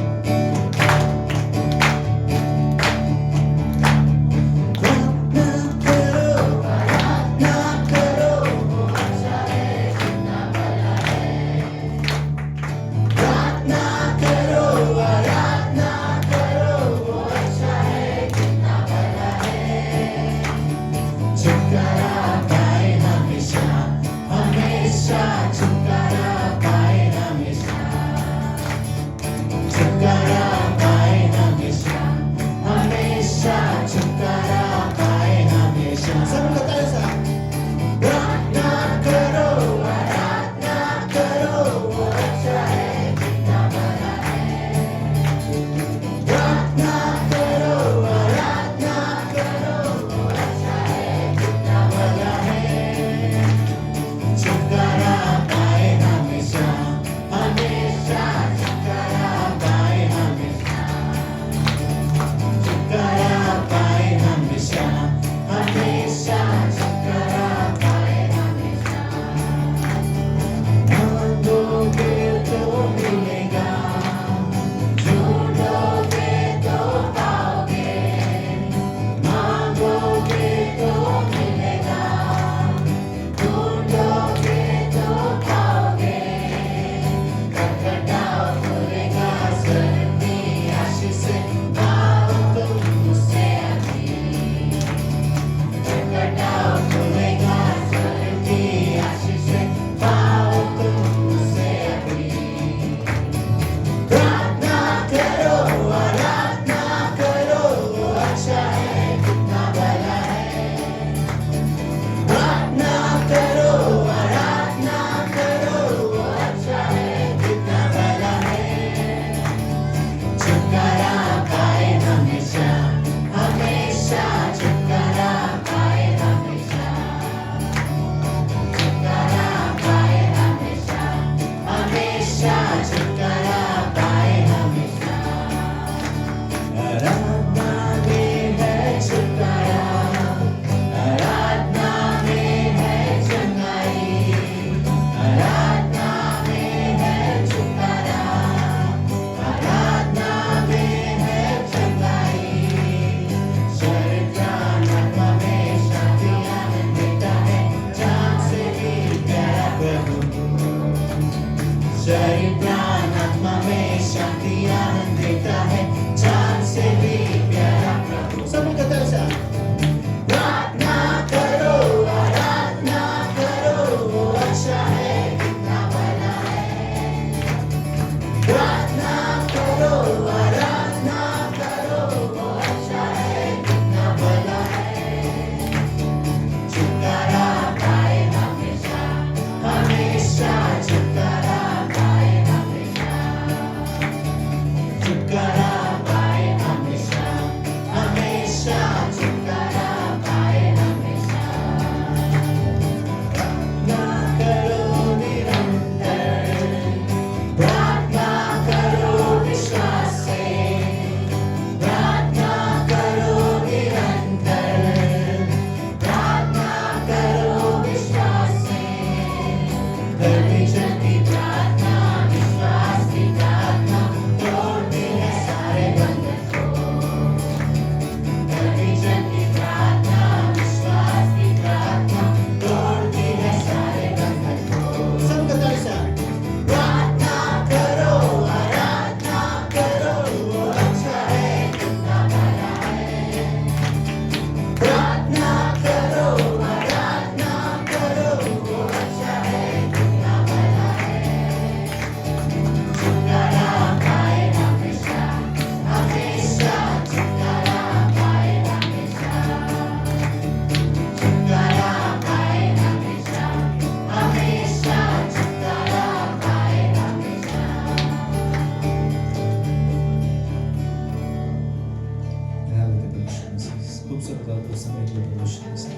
[SPEAKER 1] खूबसूरत और कुछ समय के लिए प्रभु यीशु मसीह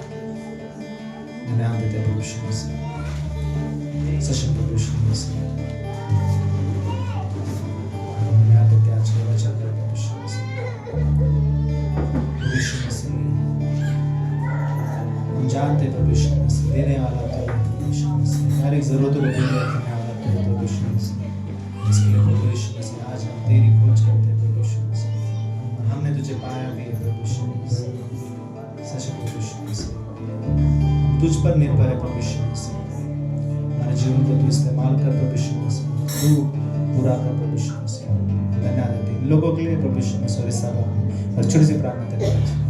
[SPEAKER 1] धन्यवाद देते हैं प्रभु यीशु मसीह सशक्त प्रभु यीशु मसीह धन्यवाद देते हैं आज के वचन पर प्रभु यीशु मसीह हम जानते हैं प्रभु यीशु मसीह देने वाला तो प्रभु यीशु मसीह हर एक जरूरतों को पूरी करने वाला तो प्रभु यीशु मसीह इसके लिए प्रभु यीशु मसीह आज हम तेरी खोज करते हैं प्रभु यीशु मसीह और हमने तुझे पाया भी है प्रभु यीशु मसीह सच प्रभु यीशु मसीह हम तुझ पर निर्भर है प्रभु यीशु मसीह हमारे जीवन को तू इस्तेमाल कर प्रभु यीशु मसीह तू पूरा कर प्रभु यीशु मसीह धन्यवाद देते हैं इन लोगों के लिए प्रभु यीशु मसीह और इस सभा और छोटी सी प्रार्थना करते हैं